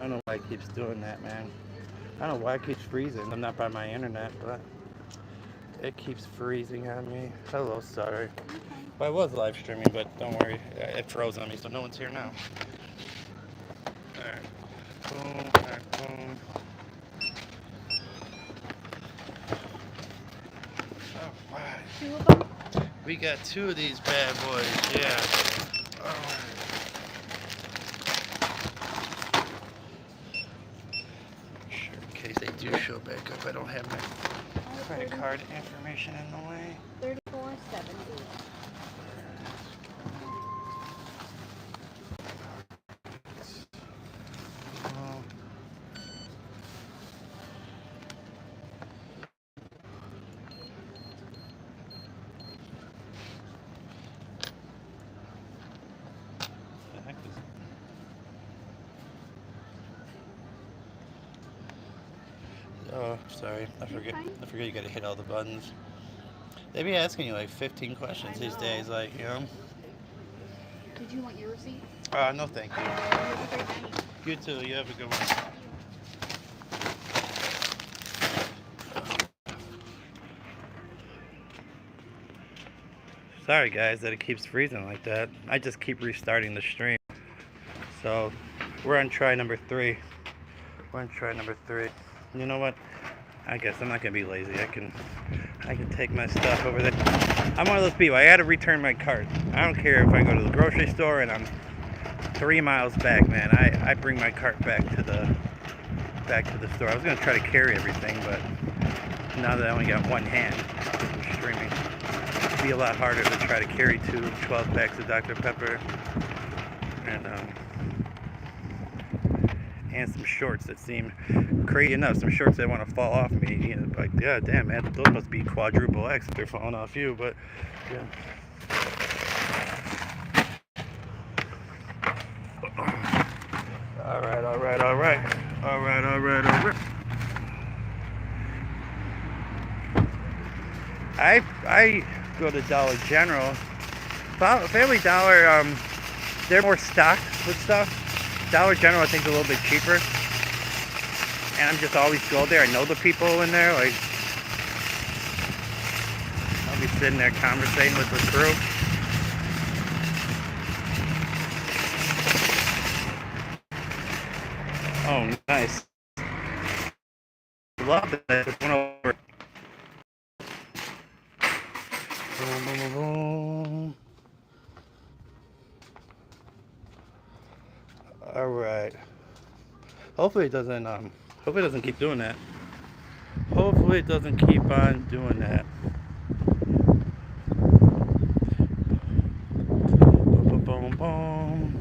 I don't know why it keeps doing that, man. I don't know why it keeps freezing. I'm not by my internet, but it keeps freezing on me. Hello, sorry. Well, I was live streaming, but don't worry. It froze on me, so no one's here now. Alright. Boom, alright, boom. Alright. Two of them? We got two of these bad boys, yeah. Alright. Sure, in case they do show back up, I don't have my credit card information in the way. 34.70. Oh, sorry. I forget you gotta hit all the buttons. They be asking you like 15 questions these days, like, you know. Did you want your receipt? No thank you. Have a great night. You too, you have a good one. Sorry guys that it keeps freezing like that. I just keep restarting the stream. So, we're on try number 3. You know what? I guess I'm not gonna be lazy. I can take my stuff over there. I'm one of those people. I gotta return my cart. I don't care if I go to the grocery store and I'm 3 miles back, man. I bring my cart back to the store. I was gonna try to carry everything, but now that I only got one hand, I'm streaming. It'd be a lot harder to try to carry 12 packs of Dr. Pepper and some shorts that seem crazy enough. Some shorts that want to fall off me. You know, like, God damn, man, those must be quadruple X if they're falling off you. But yeah. All right. I go to Dollar General. Family Dollar, they're more stocked with stuff. Dollar General, I think, is a little bit cheaper. And I'm just always go there. I know the people in there. Like, I'll be sitting there conversating with the crew. Oh, nice. Love that. Just went over. Boom, boom, boom. All right. Hopefully it doesn't keep doing that. Hopefully it doesn't keep on doing that. Boom, boom, boom.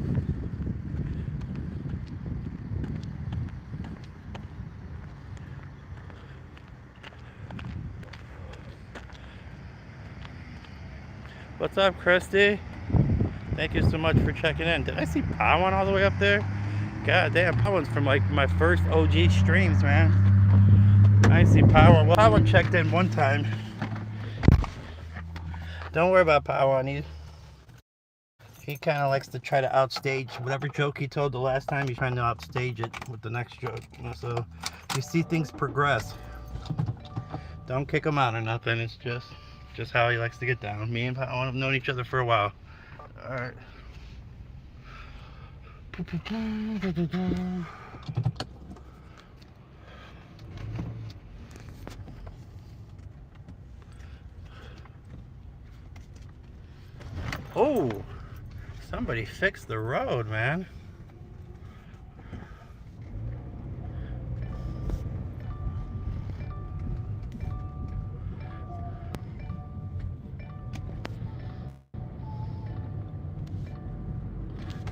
What's up, Christy? Thank you so much for checking in. Did I see Powan all the way up there? God damn, Powan's from like my first OG streams, man. I see Powan. Well, Powan checked in one time. Don't worry about Powan. He kind of likes to try to outstage whatever joke he told the last time. He's trying to outstage it with the next joke. So you see things progress. Don't kick him out or nothing. It's just how he likes to get down. Me and Powan have known each other for a while. All right. Oh, somebody fixed the road, man.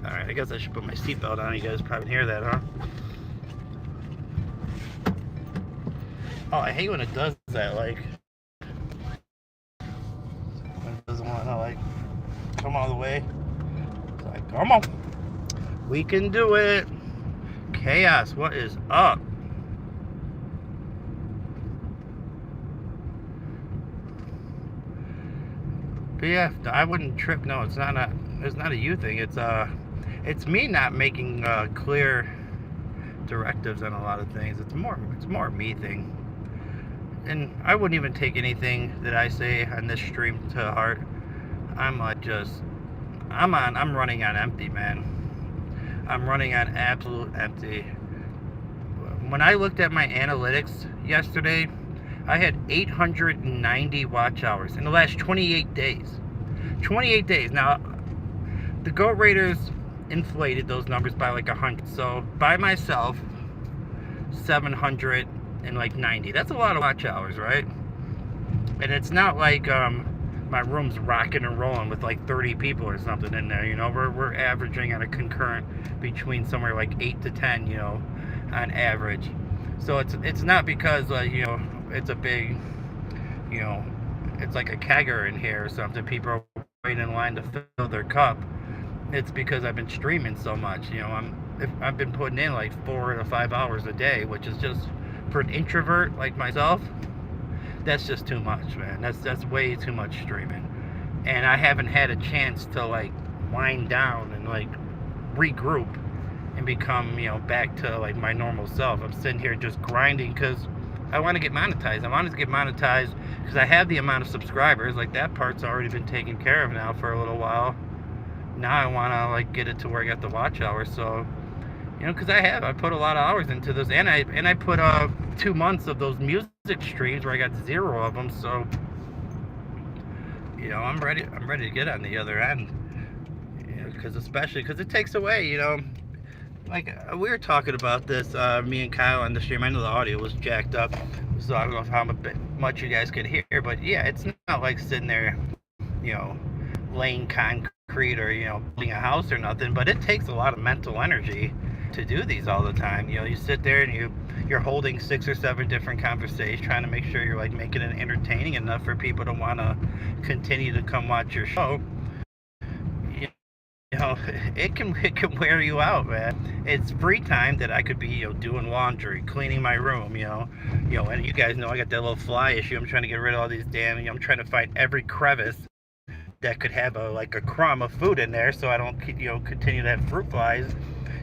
Alright, I guess I should put my seatbelt on. You guys probably hear that, huh? Oh, I hate when it does that, like, when it doesn't want to, like, come all the way. It's like, come on. We can do it. Chaos, what is up? But yeah, I wouldn't trip. No, it's not a you thing. It's me not making clear directives on a lot of things. It's more a me thing. And I wouldn't even take anything that I say on this stream to heart. I'm running on empty, man. I'm running on absolute empty. When I looked at my analytics yesterday, I had 890 watch hours in the last 28 days. 28 days. Now, the Goat Raiders inflated those numbers by like 100. So, by myself, 790. That's a lot of watch hours, right? And it's not like my room's rocking and rolling with like 30 people or something in there. You know, we're averaging on a concurrent between somewhere like 8 to 10, you know, on average. So it's not because you know, it's a big, you know, it's like a kegger in here or something. People are waiting in line to fill their cup. It's because I've been streaming so much. You know, I've been putting in like 4 to 5 hours a day, which is just, for an introvert like myself, that's just too much, man. That's way too much streaming. And I haven't had a chance to like wind down and like regroup and become, you know, back to like my normal self. I'm sitting here just grinding because I want to get monetized. I wanted to get monetized because I have the amount of subscribers. Like, that part's already been taken care of now for a little while. Now I want to like get it to where I got the watch hours. So, you know, because I put a lot of hours into this, and I put 2 months of those music streams where I got 0 of them. So, you know, I'm ready to get on the other end. You know, especially because it takes away, you know, like we were talking about this, me and Kyle on the stream. I know the audio was jacked up, so I don't know how much you guys could hear, but yeah, it's not like sitting there, you know, laying concrete or, you know, building a house or nothing, but it takes a lot of mental energy to do these all the time. You know, you sit there and you're holding 6 or 7 different conversations, trying to make sure you're like making it entertaining enough for people to want to continue to come watch your show. You know, it can wear you out, man. It's free time that I could be, you know, doing laundry, cleaning my room, you know, and you guys know I got that little fly issue. I'm trying to get rid of all these damn, you know, I'm trying to find every crevice that could have like a crumb of food in there, so I don't, you know, continue to have fruit flies.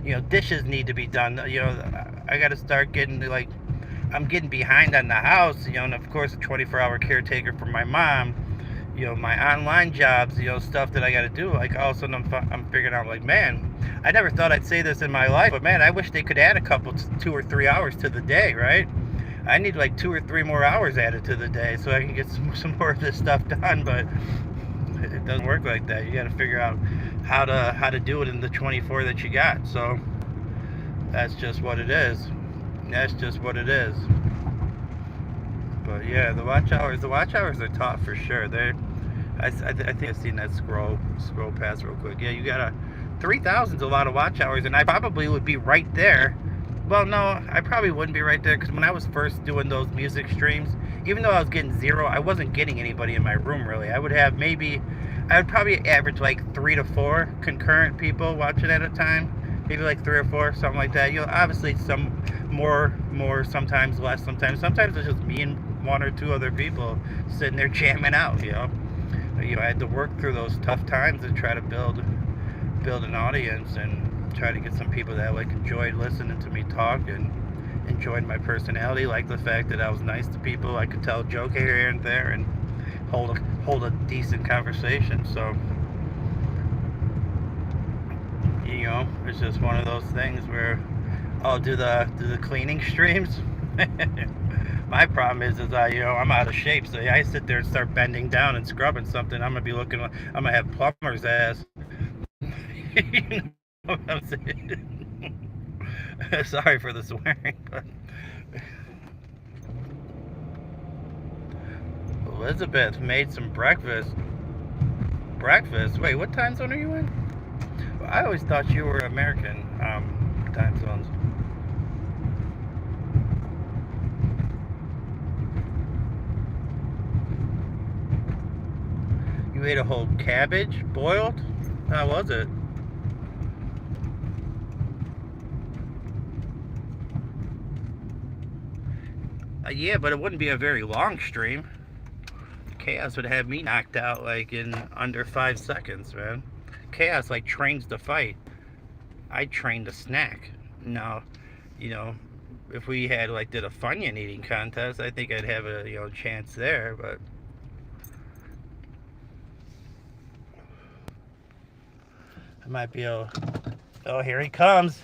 You know, dishes need to be done. You know, I got to start getting like, I'm getting behind on the house, you know, and of course a 24-hour caretaker for my mom. You know, my online jobs, you know, stuff that I got to do. Like, all of a sudden I'm figuring out, like, man, I never thought I'd say this in my life, but man, I wish they could add a couple, 2 or 3 hours to the day, right? I need like 2 or 3 more hours added to the day so I can get some more of this stuff done, but it doesn't work like that. You got to figure out how to do it in the 24 that you got. So that's just what it is. That's just what it is. But yeah, the watch hours are tough for sure. I think I've seen that scroll past real quick. Yeah, you got 3,000's a lot of watch hours, and I probably would be right there. Well, no, I probably wouldn't be right there, because when I was first doing those music streams, even though I was getting 0, I wasn't getting anybody in my room really. I would probably average like 3 to 4 concurrent people watching at a time. Maybe like 3 or 4, something like that. You know, obviously some more, sometimes less, sometimes it's just me and 1 or 2 other people sitting there jamming out. You know, I had to work through those tough times and try to build an audience and try to get some people that like enjoyed listening to me talk and enjoyed my personality, like the fact that I was nice to people. I could tell a joke here and there and hold a decent conversation. So, you know, it's just one of those things where I'll do the cleaning streams. My problem is I'm out of shape, so I sit there and start bending down and scrubbing something. I'm gonna have plumber's ass. You know what I'm saying? Sorry for the swearing, but Elizabeth made some breakfast. Breakfast? Wait, what time zone are you in? I always thought you were American time zones. You ate a whole cabbage boiled? How was it? Yeah, but it wouldn't be a very long stream. Chaos would have me knocked out like in under 5 seconds, man. Chaos like trains to fight. I train to snack. No, you know, if we had like did a Funyun eating contest, I think I'd have a, you know, chance there, but I might be able. Oh, here he comes.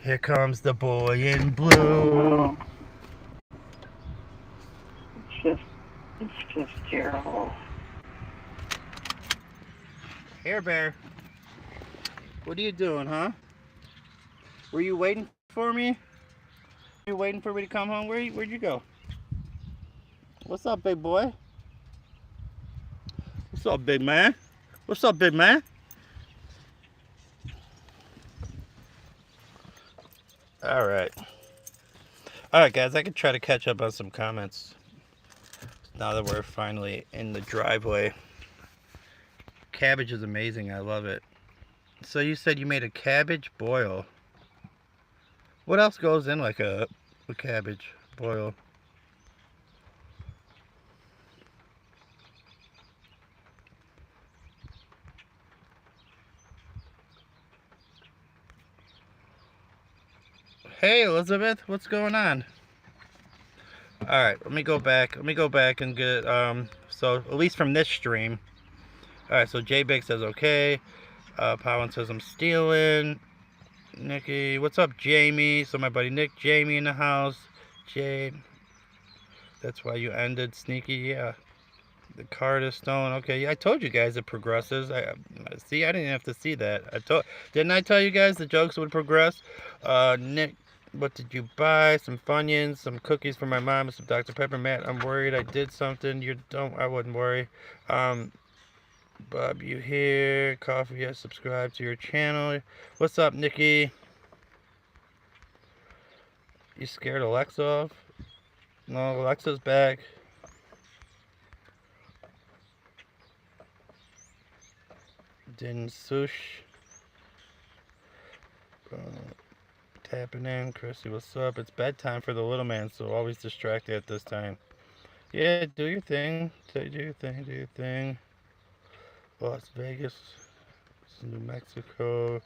Here comes the boy in blue. It's just terrible. Here, Bear. What are you doing, huh? Were you waiting for me? Were you waiting for me to come home? Where'd you go? What's up, big boy? What's up, big man? What's up, big man? Alright. Alright, guys, I could try to catch up on some comments now that we're finally in the driveway. Cabbage is amazing. I love it. So you said you made a cabbage boil. What else goes in like a cabbage boil? Hey, Elizabeth, what's going on? Alright, let me go back and get, so at least from this stream. Alright, so J-Big says okay. Powin says I'm stealing. Nikki, what's up, Jamie? So my buddy Nick, Jamie in the house. Jade, that's why you ended sneaky, yeah. The card is stolen. Okay, yeah, I told you guys it progresses. See, I didn't have to see that. Didn't I tell you guys the jokes would progress? Nick, what did you buy? Some Funyuns, some cookies for my mom, some Dr. Pepper. Matt, I'm worried I did something. I wouldn't worry. Bob, you here? Coffee, I subscribe to your channel. What's up, Nikki? You scared Alexa off? No, Alexa's back. Din Sush. Tapping in. Chrissy, what's up? It's bedtime for the little man, so always distracted at this time. Yeah, do your thing. Do your thing. Do your thing. Las Vegas. New Mexico.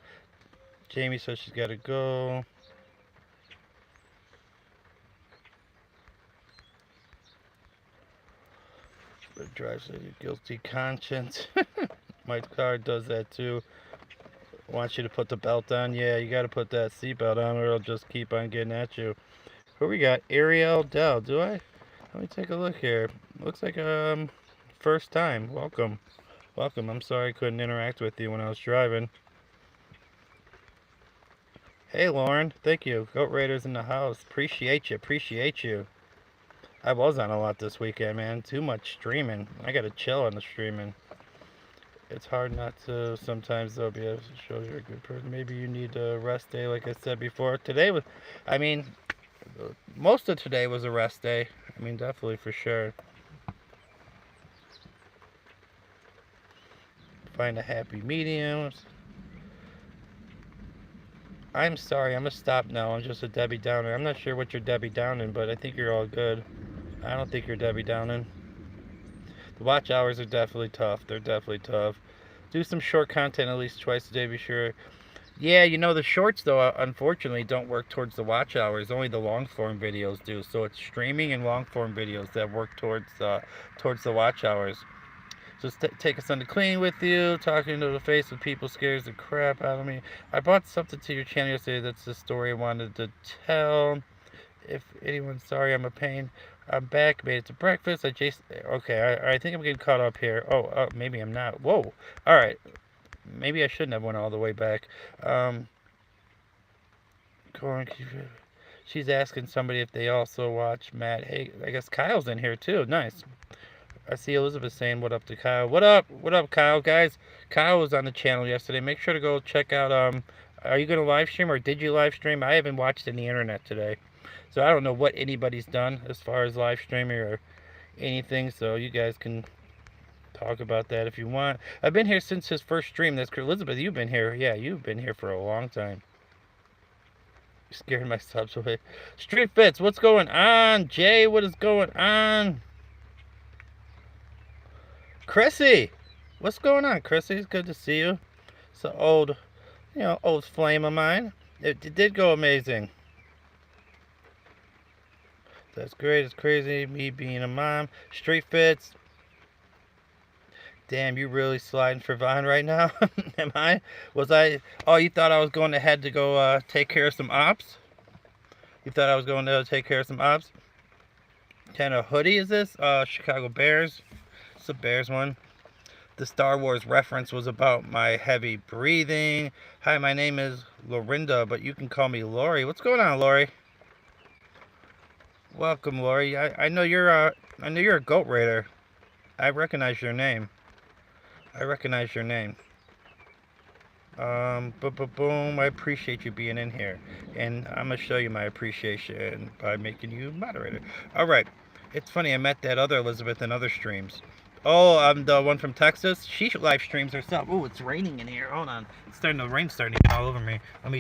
Jamie says she's got to go. Drives a guilty conscience. My car does that too. Wants you to put the belt on. Yeah, you got to put that seatbelt on or it'll just keep on getting at you. Who we got? Ariel Dell. Do I? Let me take a look here. Looks like first time. Welcome. Welcome. I'm sorry I couldn't interact with you when I was driving. Hey, Lauren. Thank you. Goat Raiders in the house. Appreciate you. Appreciate you. I was on a lot this weekend, man. Too much streaming. I gotta chill on the streaming. It's hard not to sometimes, though, be able to show you're a good person. Maybe you need a rest day, like I said before. Today was, I mean, most of today was a rest day. I mean, definitely, for sure. Find a happy medium. I'm sorry, I'm gonna stop now. I'm just a Debbie Downer. I'm not sure what you're Debbie Downing, but I think you're all good. I don't think you're Debbie Downing. The watch hours are definitely tough. They're definitely tough. Do some short content at least twice a day, be sure. Yeah, you know, the shorts, though, unfortunately, don't work towards the watch hours. Only the long-form videos do. So it's streaming and long-form videos that work towards the watch hours. Just take us on the clean with you. Talking to the face of people scares the crap out of me. I brought something to your channel yesterday. That's the story I wanted to tell. If anyone's sorry, I'm a pain. I'm back. Made it to breakfast. Okay, I think I'm getting caught up here. Oh, maybe I'm not. Whoa. All right. Maybe I shouldn't have went all the way back. She's asking somebody if they also watch Matt. Hey, I guess Kyle's in here too. Nice. I see Elizabeth saying what up to Kyle. What up, Kyle, guys? Kyle was on the channel yesterday. Make sure to go check out. Are you gonna live stream or did you live stream? I haven't watched any internet today, so I don't know what anybody's done as far as live streaming or anything. So you guys can talk about that if you want. I've been here since his first stream. That's Elizabeth. You've been here. Yeah, you've been here for a long time. You're scaring my subs away. Street Fits, what's going on? Jay, what is going on? Chrissy, what's going on, Chrissy? It's good to see you. It's an old flame of mine. It did go amazing. That's great. It's crazy. Me being a mom. Street Fits. Damn, you really sliding for Vine right now? Am I? Was I? Oh, you thought I was going ahead to go take care of some ops? You thought I was going to take care of some ops? What kind of hoodie is this? Chicago Bears. It's a Bears one. The Star Wars reference was about my heavy breathing. Hi, my name is Lorinda, but you can call me Lori. What's going on, Lori? Welcome, Lori. I know you're a goat raider. I recognize your name. I recognize your name. Boom. I appreciate you being in here, and I'm gonna show you my appreciation by making you moderator. All right. It's funny. I met that other Elizabeth in other streams. Oh, I'm the one from Texas. She live streams herself. Oh, it's raining in here. Hold on. It's starting to rain, starting to get all over me. Let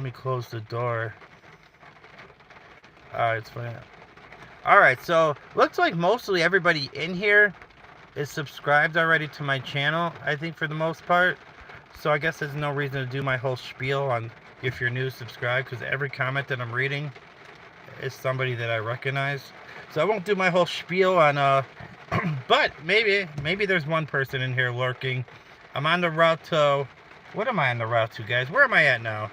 me close the door. Alright, it's funny. Alright, so looks like mostly everybody in here is subscribed already to my channel, I think, for the most part. So I guess there's no reason to do my whole spiel on if you're new, subscribe, because every comment that I'm reading is somebody that I recognize. So I won't do my whole spiel on but maybe there's one person in here lurking. I'm on the route to, what am I on the route to, guys? Where am I at now?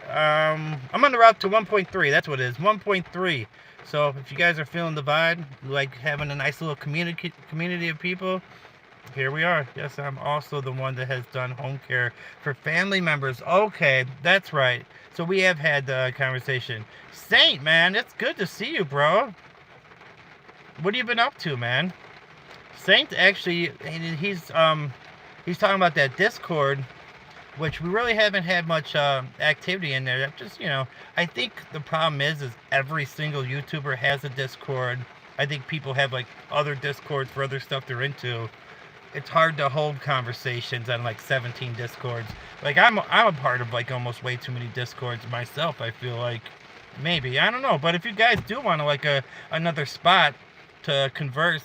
I'm on the route to 1.3. That's what it is, 1.3. So if you guys are feeling the vibe, like having a nice little community of people, here we are. Yes, I'm also the one that has done home care for family members. Okay, that's right. So we have had the conversation. Saint, man, it's good to see you, bro. What have you been up to, man? Saint actually, he's talking about that Discord, which we really haven't had much activity in there. Just, I think the problem is every single YouTuber has a Discord. I think people have like other Discords for other stuff they're into. It's hard to hold conversations on like 17 Discords. Like I'm a part of like almost way too many Discords myself. I feel like maybe, I don't know. But if you guys do want to like another spot to converse,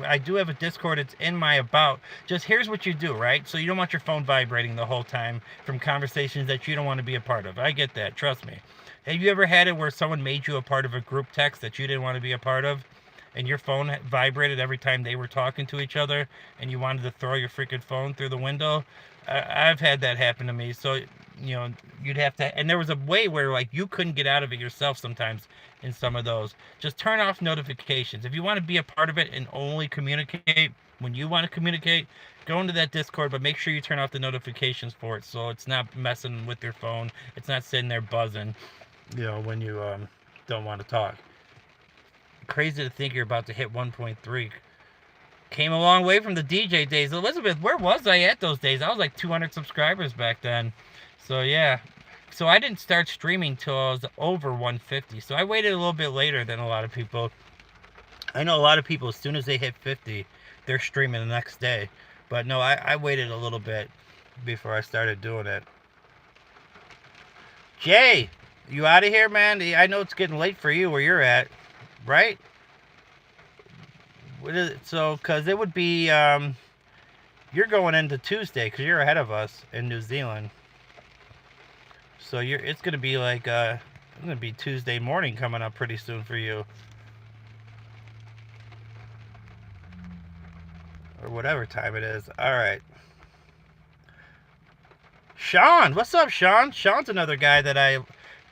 I do have a Discord. It's in my about. Just here's what you do, right? So you don't want your phone vibrating the whole time from conversations that you don't want to be a part of. I get that. Trust me. Have you ever had it where someone made you a part of a group text that you didn't want to be a part of, and your phone vibrated every time they were talking to each other, and you wanted to throw your freaking phone through the window? I've had that happen to me. So, you'd have to, and there was a way where like you couldn't get out of it yourself sometimes in some of those. Just turn off notifications. If you want to be a part of it and only communicate when you want to communicate, go into that Discord, but make sure you turn off the notifications for it so it's not messing with your phone. It's not sitting there buzzing, when you don't want to talk. Crazy to think you're about to hit 1.3. Came a long way from the DJ days. Elizabeth, where was I at those days? I was like 200 subscribers back then. So yeah. So I didn't start streaming till I was over 150. So I waited a little bit later than a lot of people. I know a lot of people, as soon as they hit 50, they're streaming the next day. But no, I waited a little bit before I started doing it. Jay, you out of here, man? I know it's getting late for you where you're at, right? What is it? So, because it would be, you're going into Tuesday because you're ahead of us in New Zealand. So it's going to be like, it's going to be Tuesday morning coming up pretty soon for you. Or whatever time it is. All right. Sean, what's up, Sean? Sean's another guy that I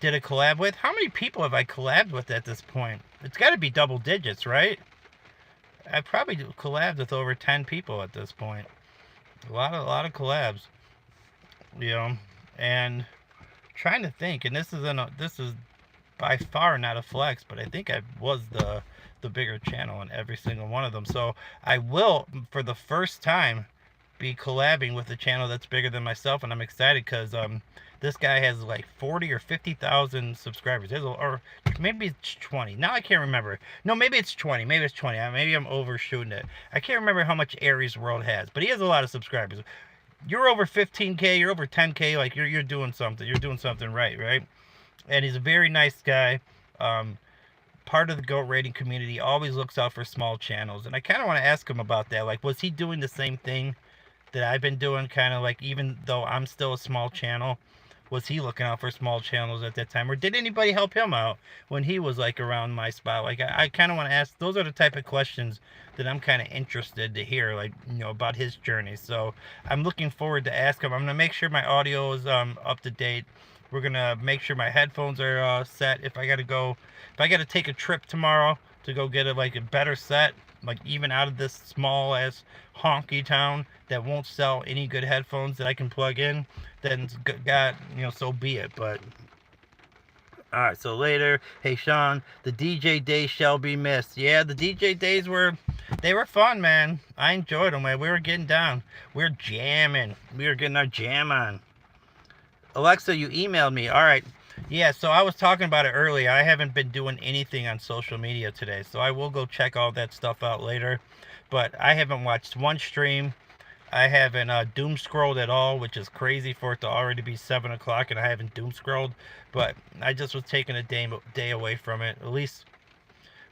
did a collab with. How many people have I collabed with at this point? It's got to be double digits, right? I probably collabed with over 10 people at this point. A lot of collabs, and trying to think, and this is by far not a flex, but I think I was the bigger channel in every single one of them. So I will, for the first time, be collabing with a channel that's bigger than myself, and I'm excited because this guy has like 40 or 50,000 subscribers. Or maybe it's 20. Now I can't remember. No, maybe it's 20. Maybe it's 20. Maybe I'm overshooting it. I can't remember how much Aries World has, but he has a lot of subscribers. You're over 15K. You're over 10K. Like you're doing something. You're doing something right? And he's a very nice guy. Part of the goat rating community. Always looks out for small channels, and I kind of want to ask him about that. Like, was he doing the same thing that I've been doing? Kind of like, even though I'm still a small channel, was he looking out for small channels at that time, or did anybody help him out when he was like around my spot? Like I kind of want to ask. Those are the type of questions that I'm kind of interested to hear, like, you know, about his journey. So I'm looking forward to ask him. I'm gonna make sure my audio is up to date. We're gonna make sure my headphones are set. If I gotta take a trip tomorrow to go get a better set, like even out of this small ass honky town that won't sell any good headphones that I can plug in, then God, you know, so be it. But alright, so later, hey Sean, the DJ days shall be missed. Yeah, the DJ days were fun, man. I enjoyed them, man. We were getting down. We were jamming. We were getting our jam on. Alexa, you emailed me. Alright. Yeah, so I was talking about it earlier. I haven't been doing anything on social media today, so I will go check all that stuff out later. But I haven't watched one stream. I haven't doom scrolled at all, which is crazy for it to already be 7 o'clock and I haven't doom scrolled. But I just was taking a day away from it. At least,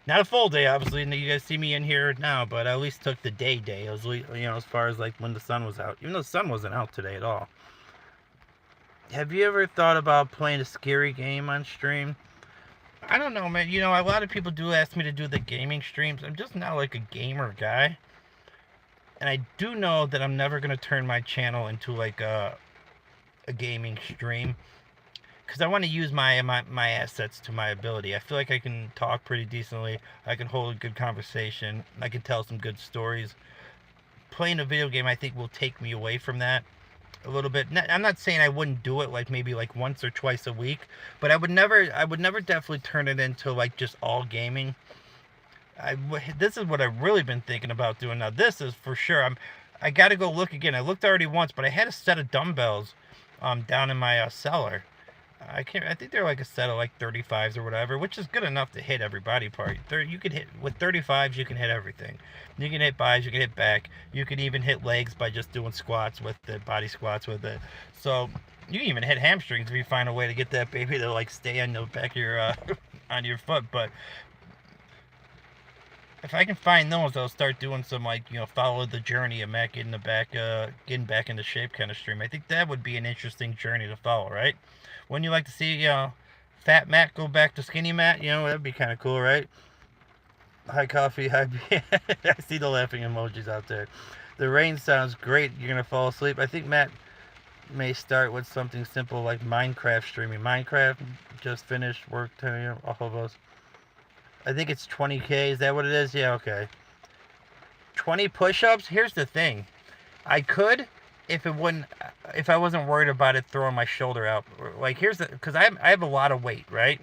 not a full day, obviously. You guys see me in here now, but I at least took the day. It was, you know, as far as like when the sun was out. Even though the sun wasn't out today at all. Have you ever thought about playing a scary game on stream? I don't know, man. You know, a lot of people do ask me to do the gaming streams. I'm just not like a gamer guy. And I do know that I'm never going to turn my channel into like a gaming stream. Because I want to use my assets to my ability. I feel like I can talk pretty decently. I can hold a good conversation. I can tell some good stories. Playing a video game, I think, will take me away from that a little bit. I'm not saying I wouldn't do it like maybe like once or twice a week, but I would never definitely turn it into like just all gaming. This is what I've really been thinking about doing. Now this is for sure. I got to go look again. I looked already once, but I had a set of dumbbells down in my cellar. I think they're like a set of like 35s or whatever, which is good enough to hit every body part. You could hit with 35s. You can hit everything. You can hit buys. You can hit back. You can even hit legs by just doing squats with it, body squats with it. So you can even hit hamstrings if you find a way to get that baby to like stay on the back of your on your foot. But if I can find those, I'll start doing some like, you know, follow the journey of Matt getting back into shape kind of stream. I think that would be an interesting journey to follow, right? Wouldn't you like to see, you know, fat Matt go back to skinny Matt? You know, that'd be kind of cool, right? Hi, coffee. Hi. I see the laughing emojis out there. The rain sounds great. You're gonna fall asleep. I think Matt may start with something simple like Minecraft streaming. Minecraft just finished work. All of us. I think it's 20K. Is that what it is? Yeah. Okay. 20 push-ups. Here's the thing. I could, if I wasn't worried about it throwing my shoulder out. Like because I have a lot of weight, right?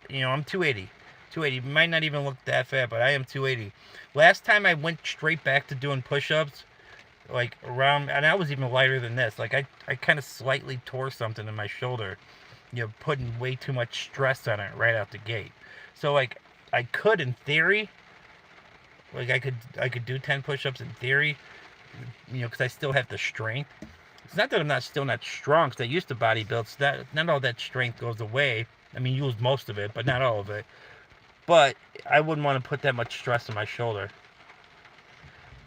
You know, I'm 280. 280 might not even look that fat, but I am 280. Last time I went straight back to doing push-ups, like around, and I was even lighter than this. Like I kind of slightly tore something in my shoulder, you know, putting way too much stress on it right out the gate. So like I could, in theory, like I could do 10 push-ups in theory, you know, because I still have the strength. It's not that I'm still not strong, because I used to bodybuild, so that not all that strength goes away. I mean, you lose most of it, but not all of it. But I wouldn't want to put that much stress on my shoulder.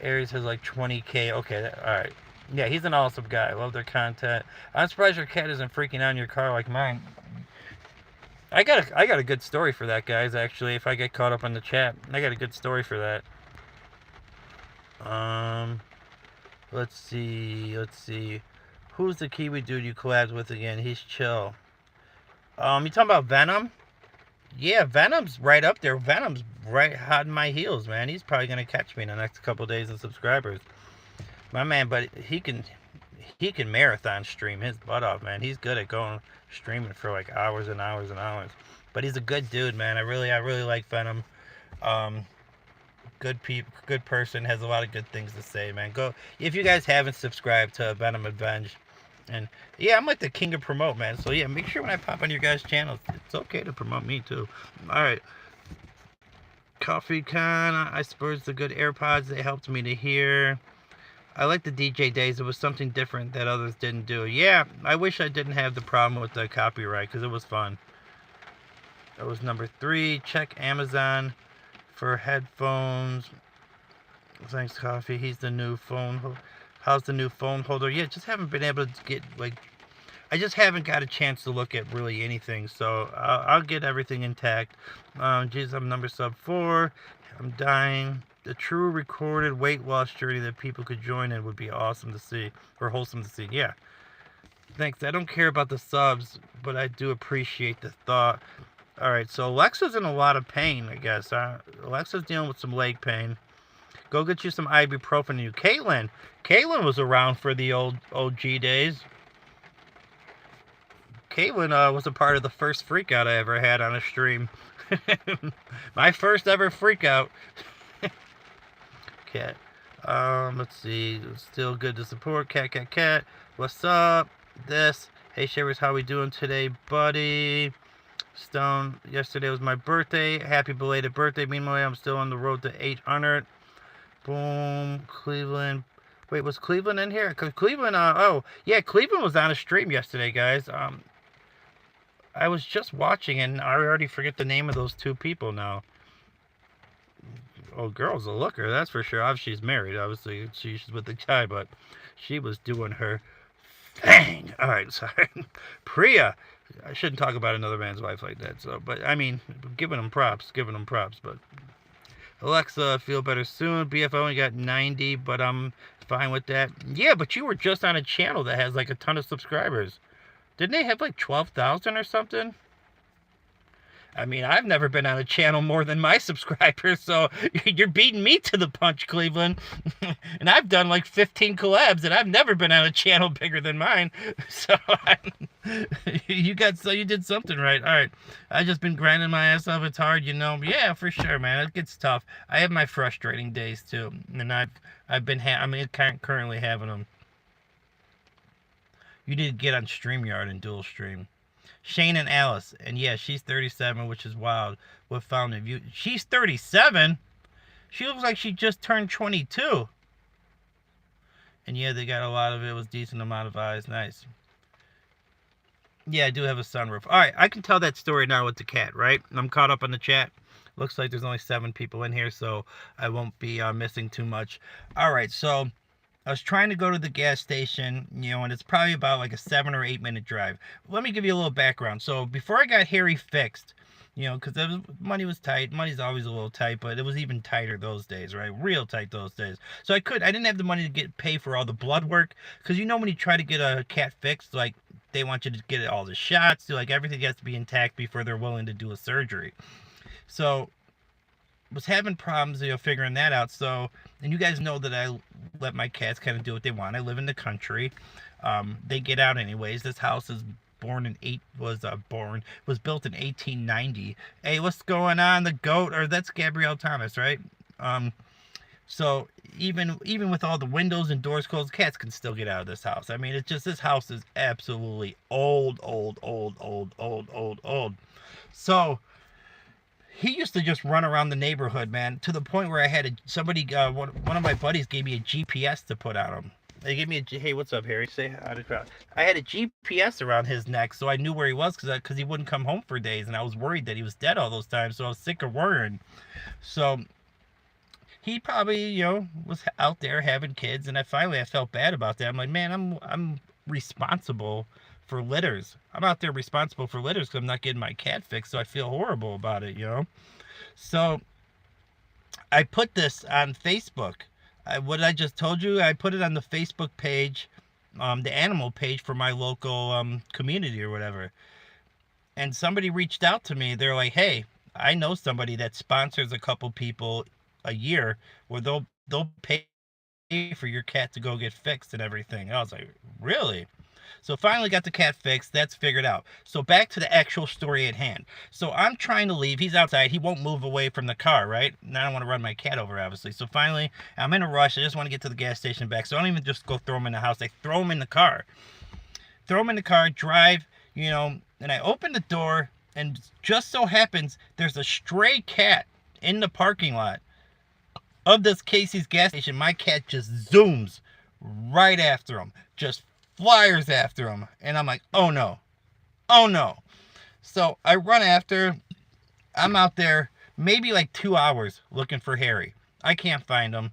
Aries has like 20K. Okay, alright. Yeah, he's an awesome guy. I love their content. I'm surprised your cat isn't freaking out in your car like mine. I got a good story for that, guys, actually. If I get caught up on the chat, I got a good story for that. Let's see. Who's the Kiwi dude you collabed with again? He's chill. You talking about Venom? Yeah, Venom's right up there. Venom's right hot in my heels, man. He's probably gonna catch me in the next couple of days in subscribers. My man, but he can marathon stream his butt off, man. He's good at going streaming for like hours and hours and hours. But he's a good dude, man. I really like Venom. Good person, has a lot of good things to say, man. Go if you guys haven't subscribed to Venom Avenge. And yeah, I'm like the king of promote, man. So yeah, make sure when I pop on your guys' channels, it's okay to promote me too. Alright. Coffee Con, I suppose the good AirPods, they helped me to hear. I like the DJ days. It was something different that others didn't do. Yeah, I wish I didn't have the problem with the copyright, because it was fun. That was number 3. Check Amazon for headphones. Thanks, Coffee. He's the new phone. How's the new phone holder? Yeah, just haven't been able to get, like, I just haven't got a chance to look at really anything, so I'll get everything intact. Geez, I'm number sub 4. I'm dying. The true recorded weight loss journey that people could join in would be awesome to see, or wholesome to see. Yeah. Thanks. I don't care about the subs, but I do appreciate the thought. All right, so Alexa's in a lot of pain, I guess. Alexa's dealing with some leg pain. Go get you some ibuprofen. You, Caitlin was around for the old OG days. Caitlin was a part of the first freakout I ever had on a stream. My first ever freakout. Cat. Let's see. Still good to support. Cat. What's up? This. Hey, Shavers, how we doing today, buddy? Stone. Yesterday was my birthday. Happy belated birthday. Meanwhile, I'm still on the road to 800. Boom. Cleveland. Wait, was Cleveland in here? Cause Cleveland. Oh, yeah. Cleveland was on a stream yesterday, guys. I was just watching, and I already forget the name of those two people now. Oh, girl's a looker, that's for sure. Obviously, she's married. Obviously, she's with the guy, but she was doing her thing. All right, sorry. Priya. I shouldn't talk about another man's wife like that. So, but I mean, giving them props. But Alexa, feel better soon. BF only got 90, but I'm fine with that. Yeah, but you were just on a channel that has like a ton of subscribers. Didn't they have like 12,000 or something? I mean, I've never been on a channel more than my subscribers, so you're beating me to the punch, Cleveland. And I've done like 15 collabs, and I've never been on a channel bigger than mine. So you did something right. All right, I've just been grinding my ass off. It's hard, you know. Yeah, for sure, man. It gets tough. I have my frustrating days too, and I've been currently having them. You need to get on StreamYard and dual stream. Shane and Alice. And yeah, she's 37, which is wild. What found of you? She's 37? She looks like she just turned 22. And yeah, they got a lot of it. It was decent amount of eyes. Nice. Yeah, I do have a sunroof. Alright, I can tell that story now with the cat, right? I'm caught up on the chat. Looks like there's only 7 people in here, so I won't be missing too much. Alright, so I was trying to go to the gas station, you know, and it's probably about like a 7 or 8 minute drive. Let me give you a little background. So before I got Harry fixed, you know, because money was tight. Money's always a little tight, but it was even tighter those days, right? Real tight those days. So I didn't have the money to pay for all the blood work, because you know when you try to get a cat fixed, like they want you to get all the shots, like everything has to be intact before they're willing to do a surgery. So was having problems, you know, figuring that out. So, and you guys know that I let my cats kind of do what they want. I live in the country. They get out anyways. This house is built in 1890. Hey, what's going on? The goat, or that's Gabrielle Thomas, right? So even with all the windows and doors closed, cats can still get out of this house. I mean, it's just, this house is absolutely old. So he used to just run around the neighborhood, man, to the point where I had one of my buddies gave me a GPS to put on him. They gave me hey, what's up, Harry? Say hi to the crowd. I had a GPS around his neck, so I knew where he was, because he wouldn't come home for days, and I was worried that he was dead all those times, so I was sick of worrying. So he probably, you know, was out there having kids, and I felt bad about that. I'm like, man, I'm responsible for litters. I'm out there responsible for litters because I'm not getting my cat fixed, so I feel horrible about it, you know? So I put this on Facebook. What I just told you, I put it on the Facebook page, the animal page for my local community or whatever. And somebody reached out to me. They're like, hey, I know somebody that sponsors a couple people a year where they'll pay for your cat to go get fixed and everything. And I was like, really? So finally got the cat fixed. That's figured out. So back to the actual story at hand. So I'm trying to leave. He's outside. He won't move away from the car, right? And I don't want to run my cat over, obviously. So finally, I'm in a rush. I just want to get to the gas station back. So I don't even just go throw him in the house. I throw him in the car. Drive, you know, and I open the door, and just so happens there's a stray cat in the parking lot of this Casey's gas station. My cat just zooms right after him. Just flyers after him, and I'm like, oh no. So I run after. I'm out there maybe like 2 hours looking for Harry. I can't find him.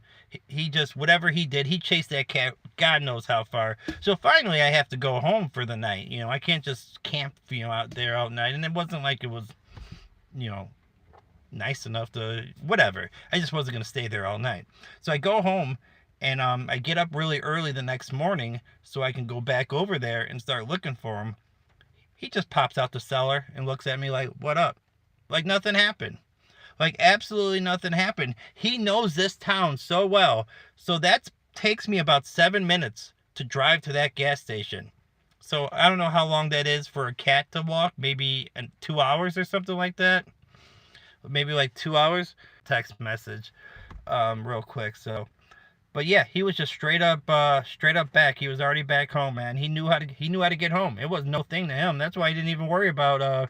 He just, whatever he did, he chased that cat God knows how far. So finally I have to go home for the night. You know, I can't just camp, out there all night. And it wasn't like it was, nice enough to, whatever. I just wasn't going to stay there all night. So I go home and I get up really early the next morning so I can go back over there and start looking for him. He just pops out the cellar and looks at me like, what up? Like nothing happened. Like absolutely nothing happened. He knows this town so well. So that takes me about 7 minutes to drive to that gas station. So I don't know how long that is for a cat to walk. Maybe 2 hours or something like that. Maybe like 2 hours. Text message real quick. So, but yeah, he was just straight up back. He was already back home, man. He knew how to get home. It was no thing to him. That's why he didn't even worry about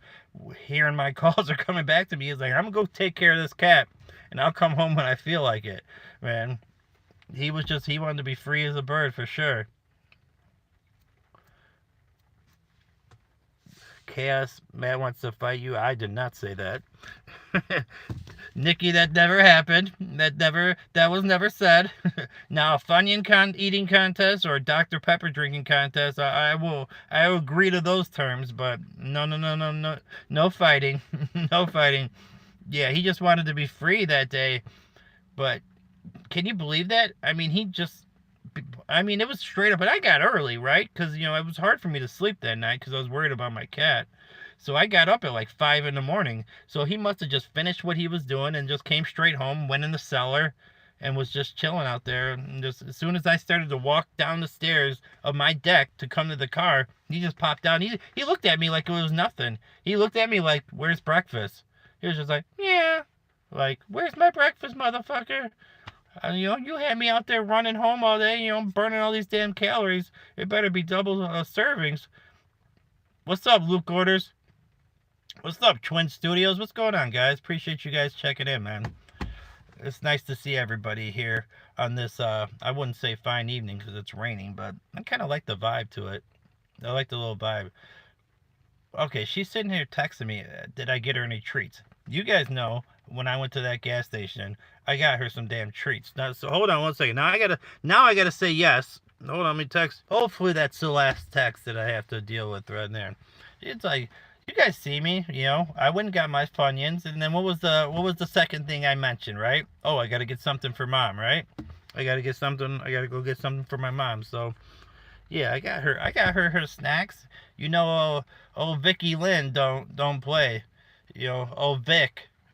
hearing my calls or coming back to me. He's like, I'm gonna go take care of this cat and I'll come home when I feel like it. Man, he wanted to be free as a bird for sure. Chaos, Matt wants to fight you. I did not say that. Nikki, that never happened. That was never said. Now, a Funyun eating contest or a Dr. Pepper drinking contest, I will agree to those terms, but no fighting. No fighting. Yeah, he just wanted to be free that day, but can you believe that? I mean, it was straight up, but I got early, right? Because, it was hard for me to sleep that night because I was worried about my cat. So I got up at like 5 in the morning. So he must have just finished what he was doing and just came straight home, went in the cellar, and was just chilling out there. And just as soon as I started to walk down the stairs of my deck to come to the car, he just popped down. He looked at me like it was nothing. He looked at me like, where's breakfast? He was just like, yeah. Like, where's my breakfast, motherfucker? You had me out there running home all day, burning all these damn calories. It better be double servings. What's up, Luke Orders? What's up, Twin Studios? What's going on, guys? Appreciate you guys checking in, man. It's nice to see everybody here on this, I wouldn't say fine evening because it's raining, but I kind of like the vibe to it. I like the little vibe. Okay, she's sitting here texting me. Did I get her any treats? You guys know when I went to that gas station, I got her some damn treats. Now, so hold on one second. Now I gotta say yes. Hold on, let me text. Hopefully that's the last text that I have to deal with right there. It's like, you guys see me, I went and got my Funyuns, and then what was the second thing I mentioned, right? Oh, I gotta get something for mom, right? I gotta go get something for my mom. So yeah, I got her snacks. Old Vicky Lynn don't play.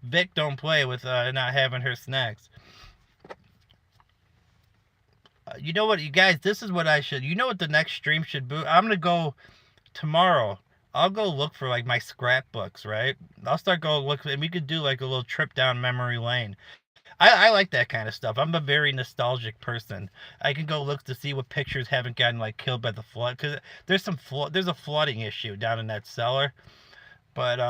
Vic don't play with not having her snacks. You know what, you guys, this is what I should, what the next stream should be? I'm gonna go tomorrow. I'll go look for like my scrapbooks, right? I'll start going look, and we could do like a little trip down memory lane. I like that kind of stuff. I'm a very nostalgic person. I can go look to see what pictures haven't gotten like killed by the flood, because there's a flooding issue down in that cellar. But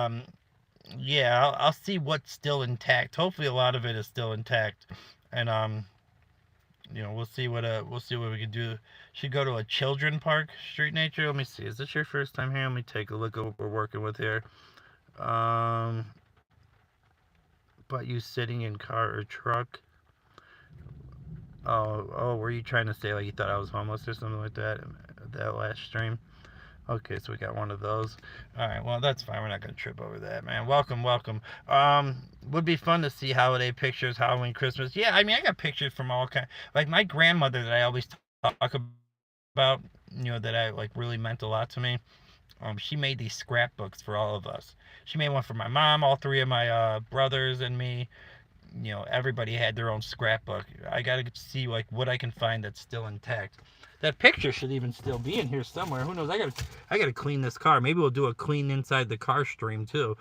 yeah, I'll see what's still intact. Hopefully a lot of it is still intact, and we'll see what we can do. Should go to a children park, Street Nature. Let me see. Is this your first time here? Let me take a look at what we're working with here. But you sitting in car or truck? Oh, were you trying to say like you thought I was homeless or something like that last stream? Okay, so we got one of those. All right, well, that's fine. We're not going to trip over that, man. Welcome. Would be fun to see holiday pictures, Halloween, Christmas. Yeah, I mean, I got pictures from all kinds. Like my grandmother that I always talk about, that I like really meant a lot to me. She made these scrapbooks for all of us. She made one for my mom, all three of my brothers, and me. Everybody had their own scrapbook. I got to see like what I can find that's still intact. That picture should even still be in here somewhere. Who knows? I gotta clean this car. Maybe we'll do a clean inside the car stream too.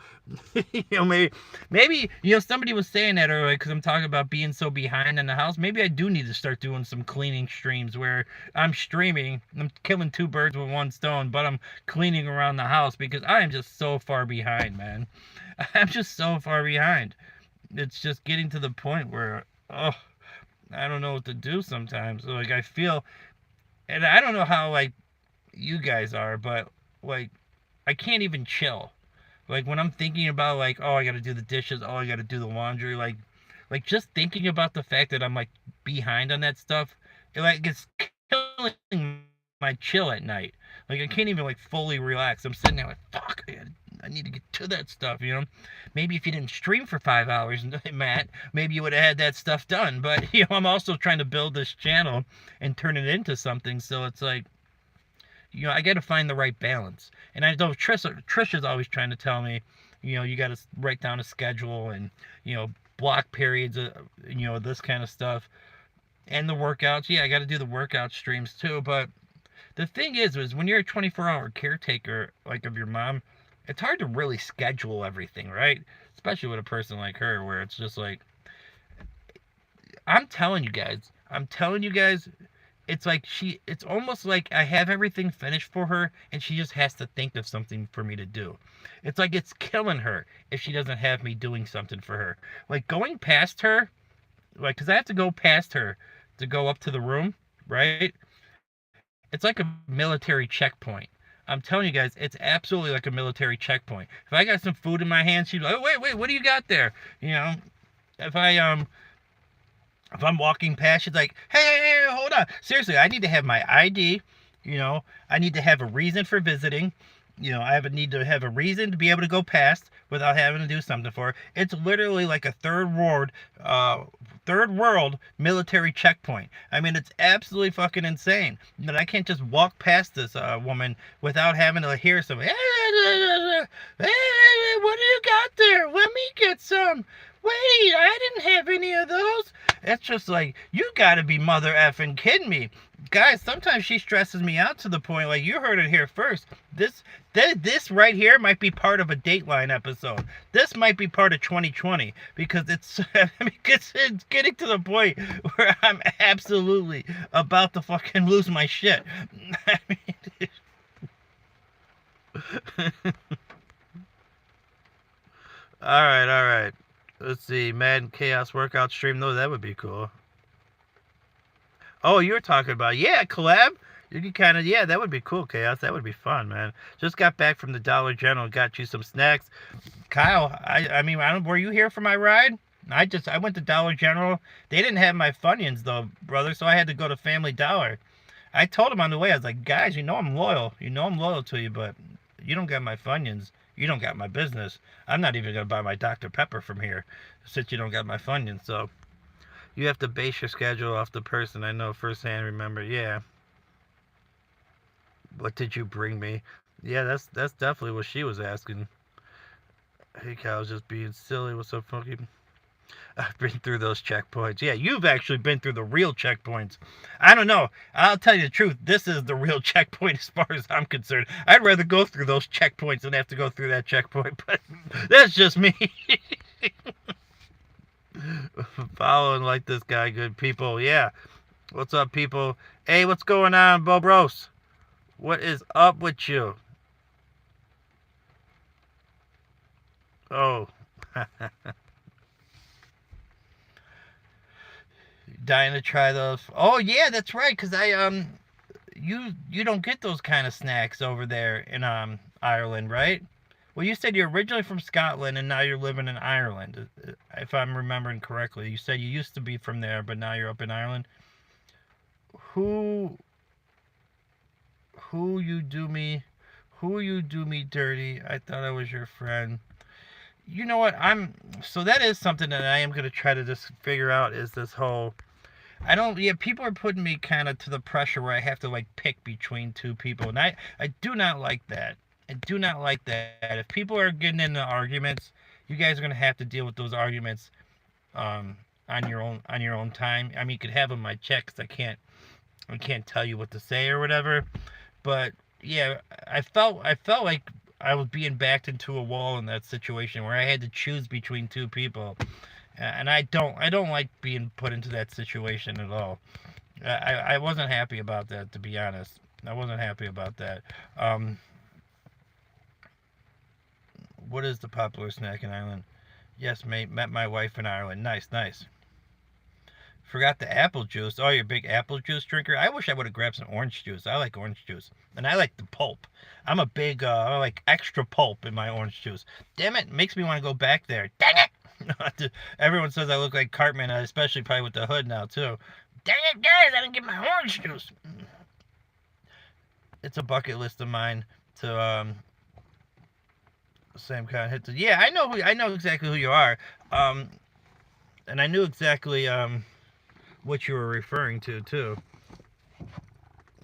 Maybe somebody was saying that earlier because I'm talking about being so behind in the house. Maybe I do need to start doing some cleaning streams where I'm streaming. I'm killing two birds with one stone, but I'm cleaning around the house because I am just so far behind, man. I'm just so far behind. It's just getting to the point where I don't know what to do sometimes. Like I feel. And I don't know how, like, you guys are, but, like, I can't even chill. Like, when I'm thinking about, like, oh, I gotta do the dishes, oh, I gotta do the laundry, like just thinking about the fact that I'm, like, behind on that stuff, it's killing killing my chill at night. Like, I can't even, like, fully relax. I'm sitting there like, fuck, I need to get to that stuff, you know? Maybe if you didn't stream for 5 hours, Matt, maybe you would have had that stuff done. But, you know, I'm also trying to build this channel and turn it into something. So it's like, you know, I got to find the right balance. And I know Trisha's always trying to tell me, you know, you got to write down a schedule and, you know, block periods, you know, this kind of stuff. And the workouts. Yeah, I got to do the workout streams too. But the thing is when you're a 24-hour caretaker, like of your mom, it's hard to really schedule everything, right? Especially with a person like her, where it's just like, I'm telling you guys, it's like it's almost like I have everything finished for her and she just has to think of something for me to do. It's like it's killing her if she doesn't have me doing something for her. Like going past her, like, because I have to go past her to go up to the room, right? It's like a military checkpoint. I'm telling you guys, it's absolutely like a military checkpoint. If I got some food in my hand, she'd be like, oh, wait, what do you got there? You know, if I'm walking past, she's like, hey, hold on. Seriously, I need to have my ID, you know, I need to have a reason for visiting. You know, I need to have a reason to be able to go past without having to do something for her. It's literally like a third world military checkpoint. I mean, it's absolutely fucking insane that I can't just walk past this woman without having to hear something. Hey, what do you got there? Let me get some. Wait, I didn't have any of those. It's just like, you gotta be mother effing kidding me. Guys, sometimes she stresses me out to the point, like, you heard it here first. This right here might be part of a Dateline episode. This might be part of 2020 because it's getting to the point where I'm absolutely about to fucking lose my shit. I mean, all right. Let's see, Madden Chaos workout stream. No, that would be cool. Oh, you were talking about, yeah, collab. You can kind of, yeah, that would be cool, Chaos. That would be fun, man. Just got back from the Dollar General, got you some snacks. Kyle, I mean, were you here for my ride? I went to Dollar General. They didn't have my Funyuns though, brother, so I had to go to Family Dollar. I told him on the way, I was like, guys, you know I'm loyal. You know I'm loyal to you, but you don't got my Funyuns. You don't got my business. I'm not even going to buy my Dr. Pepper from here since you don't got my Funyuns. So you have to base your schedule off the person. I know firsthand, remember. Yeah. What did you bring me? Yeah, that's definitely what she was asking. Hey, Kyle, just being silly. What's up, Funky? I've been through those checkpoints. Yeah, you've actually been through the real checkpoints. I don't know. I'll tell you the truth. This is the real checkpoint as far as I'm concerned. I'd rather go through those checkpoints than have to go through that checkpoint. But that's just me. Following like this guy, good people. Yeah. What's up, people? Hey, what's going on, Bobros? What is up with you? Oh. Dying to try those. Oh yeah, that's right, because you don't get those kind of snacks over there in Ireland, right? Well, you said you're originally from Scotland and now you're living in Ireland, if I'm remembering correctly. You said you used to be from there, but now you're up in Ireland. Who you do me dirty? I thought I was your friend. You know what? So that is something that I am going to try to just figure out, is this whole, people are putting me kind of to the pressure where I have to like pick between two people. And I do not like that. I do not like that. If people are getting into arguments, you guys are going to have to deal with those arguments on your own time. I mean, you could have them in my check, 'cause I can't tell you what to say or whatever. But yeah, I felt like I was being backed into a wall in that situation where I had to choose between two people, and I don't like being put into that situation at all. I wasn't happy about that, to be honest. I wasn't happy about that. What is the popular snack in Ireland? Yes, mate, met my wife in Ireland. Nice. Forgot the apple juice. Oh, you're a big apple juice drinker? I wish I would have grabbed some orange juice. I like orange juice. And I like the pulp. I'm a big, I like extra pulp in my orange juice. Damn it, makes me want to go back there. Dang it! Everyone says I look like Cartman, especially probably with the hood now, too. Dang it, guys, I didn't get my orange juice. it's a bucket list of mine to same kind of hits. Yeah, I know exactly who you are. And I knew exactly what you were referring to too.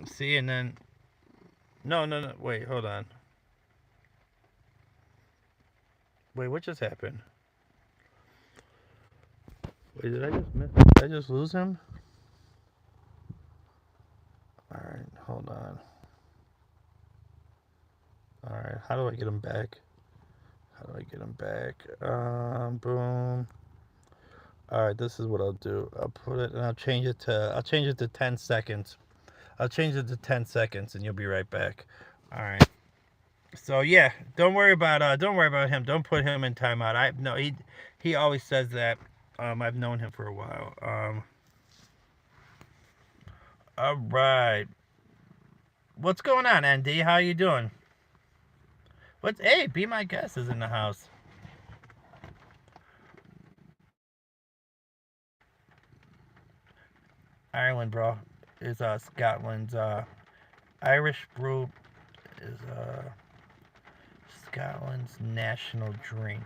See, and then no, wait, hold on. Wait, what just happened? Wait, did I just miss? Did I just lose him? All right, hold on. All right, how do I get him back? How do I get him back? Boom. All right, this is what I'll do. I'll put it and I'll change it to 10 seconds. I'll change it to 10 seconds and you'll be right back. All right. So yeah, don't worry about him. Don't put him in timeout. He always says that. I've known him for a while. All right. What's going on, ND? How you doing? Hey, Be My Guest is in the house. Ireland, bro, is Scotland's Irish brew is Scotland's national drink.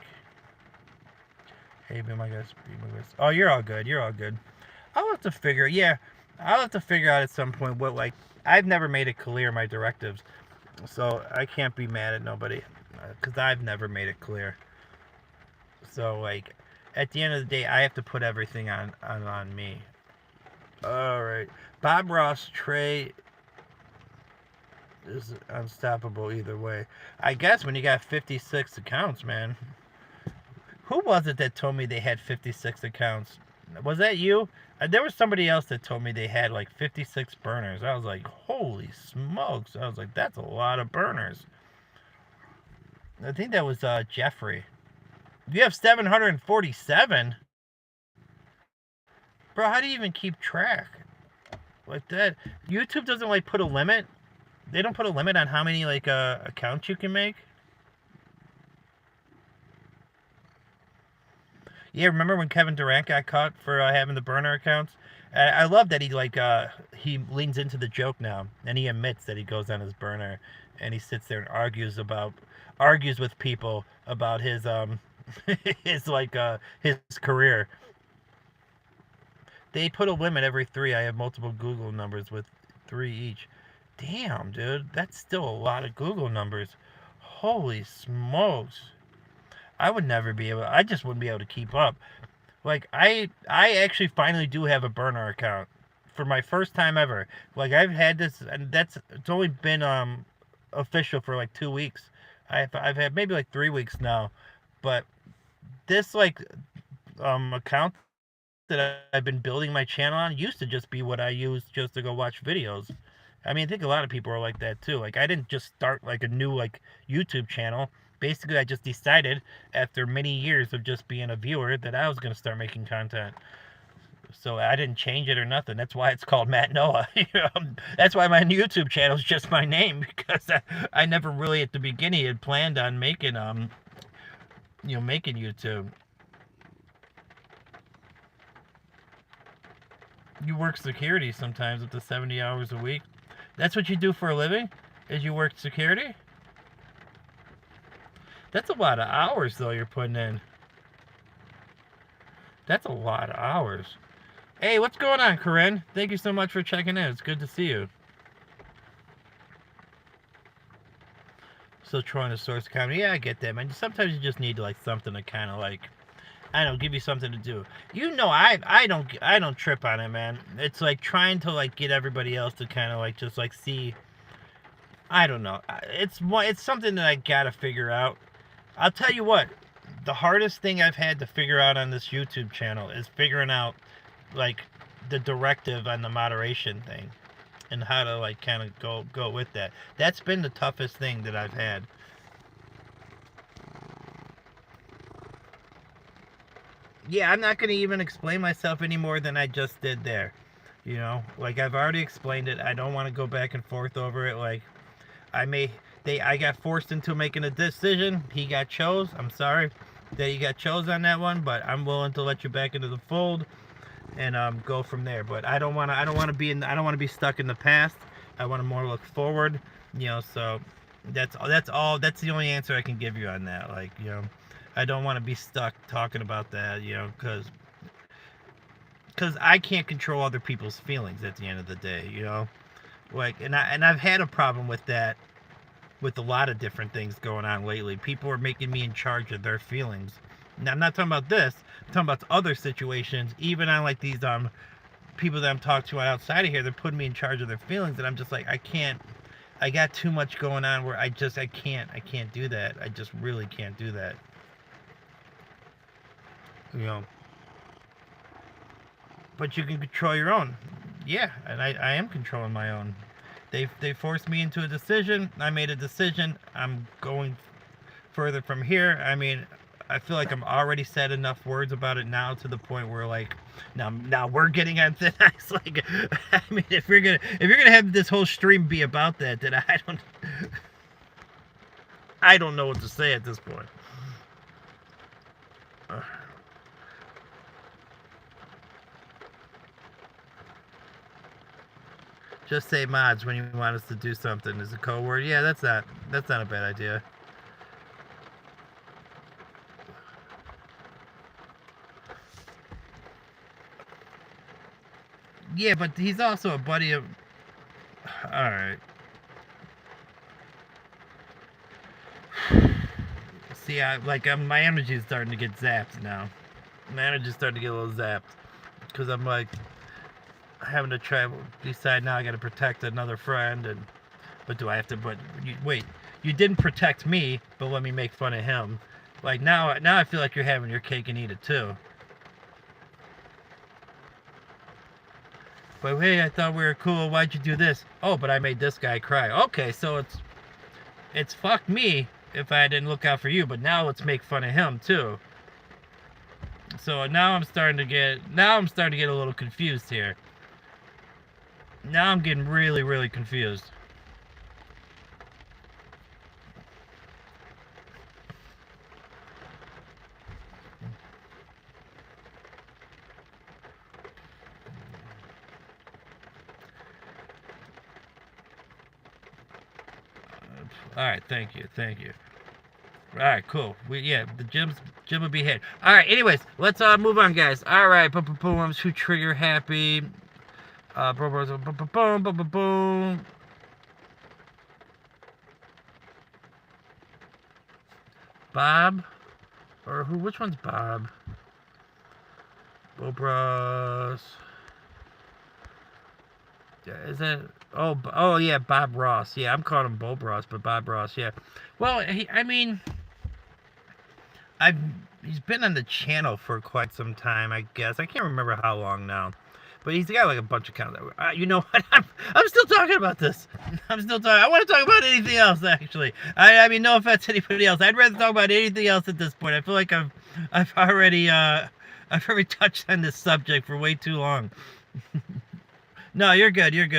Hey, Be My Guest. Oh, you're all good. You're all good. I'll have to figure. Yeah, I'll have to figure out at some point what, like, I've never made it clear my directives, so I can't be mad at nobody because I've never made it clear. So, like, at the end of the day, I have to put everything on me. All right, Bob Ross, Trey is unstoppable either way. I guess when you got 56 accounts, man. Who was it that told me they had 56 accounts? Was that you? There was somebody else that told me they had like 56 burners. I was like, holy smokes. I was like, that's a lot of burners. I think that was Jeffrey. You have 747? Bro, how do you even keep track? Like that? YouTube doesn't like put a limit? They don't put a limit on how many like accounts you can make? Yeah, remember when Kevin Durant got caught for having the burner accounts? I love that he leans into the joke now, and he admits that he goes on his burner, and he sits there and argues with people about his his career. They put a limit every 3. I have multiple Google numbers with 3 each. Damn, dude, that's still a lot of Google numbers. Holy smokes. I would never be able. I just wouldn't be able to keep up. Like I actually finally do have a burner account for my first time ever. Like I've had this, and it's only been official for like 2 weeks. I've had maybe like 3 weeks now, but this like account that I've been building my channel on used to just be what I used just to go watch videos. I mean, I think a lot of people are like that too. Like I didn't just start like a new like YouTube channel. Basically, I just decided after many years of just being a viewer that I was going to start making content. So I didn't change it or nothing. That's why it's called Matt Noah. That's why my YouTube channel is just my name, because I never really at the beginning had planned on making making YouTube. You work security sometimes up to 70 hours a week. That's what you do for a living? Is you work security? That's a lot of hours, though, you're putting in. That's a lot of hours. Hey, what's going on, Corinne? Thank you so much for checking in. It's good to see you. Still trying to source comedy. Yeah, I get that, man. Sometimes you just need like something to kind of like, I don't know, give you something to do. You know, I don't trip on it, man. It's like trying to like get everybody else to kind of like just like see. I don't know. It's something that I gotta figure out. I'll tell you what, the hardest thing I've had to figure out on this YouTube channel is figuring out, like, the directive on the moderation thing and how to, like, kind of go with that. That's been the toughest thing that I've had. Yeah, I'm not going to even explain myself any more than I just did there. You know, like, I've already explained it. I don't want to go back and forth over it. Like, I got forced into making a decision. He got chose. I'm sorry that he got chose on that one, but I'm willing to let you back into the fold and go from there. But I don't want to be stuck in the past. I want to more look forward. So that's the only answer I can give you on that. Like, I don't want to be stuck talking about that, because I can't control other people's feelings at the end of the day. Like, and I've had a problem with that with a lot of different things going on lately. People are making me in charge of their feelings. Now, I'm not talking about this. I'm talking about other situations. Even on like these people that I'm talking to outside of here, they're putting me in charge of their feelings, and I'm just like, I can't. I got too much going on where I can't do that. I just really can't do that. You know. But you can control your own. Yeah, and I am controlling my own. They forced me into a decision. I made a decision. I'm going further from here. I mean, I feel like I'm already said enough words about it now to the point where like now we're getting on thin ice. Like, I mean, if you're gonna have this whole stream be about that, then I don't know what to say at this point. Just say mods when you want us to do something is a code word. Yeah, that's not a bad idea. Yeah, but he's also a buddy of... Alright. See, my energy is starting to get zapped now. My energy is starting to get a little zapped. Because I'm like... having to decide now I got to protect another friend, but do I have to? Wait, you didn't protect me, but let me make fun of him. Like now I feel like you're having your cake and eat it too. But hey, I thought we were cool. Why'd you do this? Oh, but I made this guy cry. Okay, so it's fuck me if I didn't look out for you, but now let's make fun of him too. So now I'm starting to get a little confused here. Now I'm getting really, really confused. Alright, thank you. Alright, cool. The gym will be hit. Alright, anyways, let's move on, guys. Alright, boom, I'm too trigger happy. Boom. Bob? Or who? Which one's Bob? Bobros. Is that... Oh yeah, Bob Ross. Yeah, I'm calling him Bob Ross, but Bob Ross, yeah. Well, he's been on the channel for quite some time, I guess. I can't remember how long now. But he's got like a bunch of comments. You know what? I'm still talking about this. I'm still talking. I want to talk about anything else, actually. I mean, no offense to anybody else. I'd rather talk about anything else at this point. I feel like I've already touched on this subject for way too long. No, you're good. If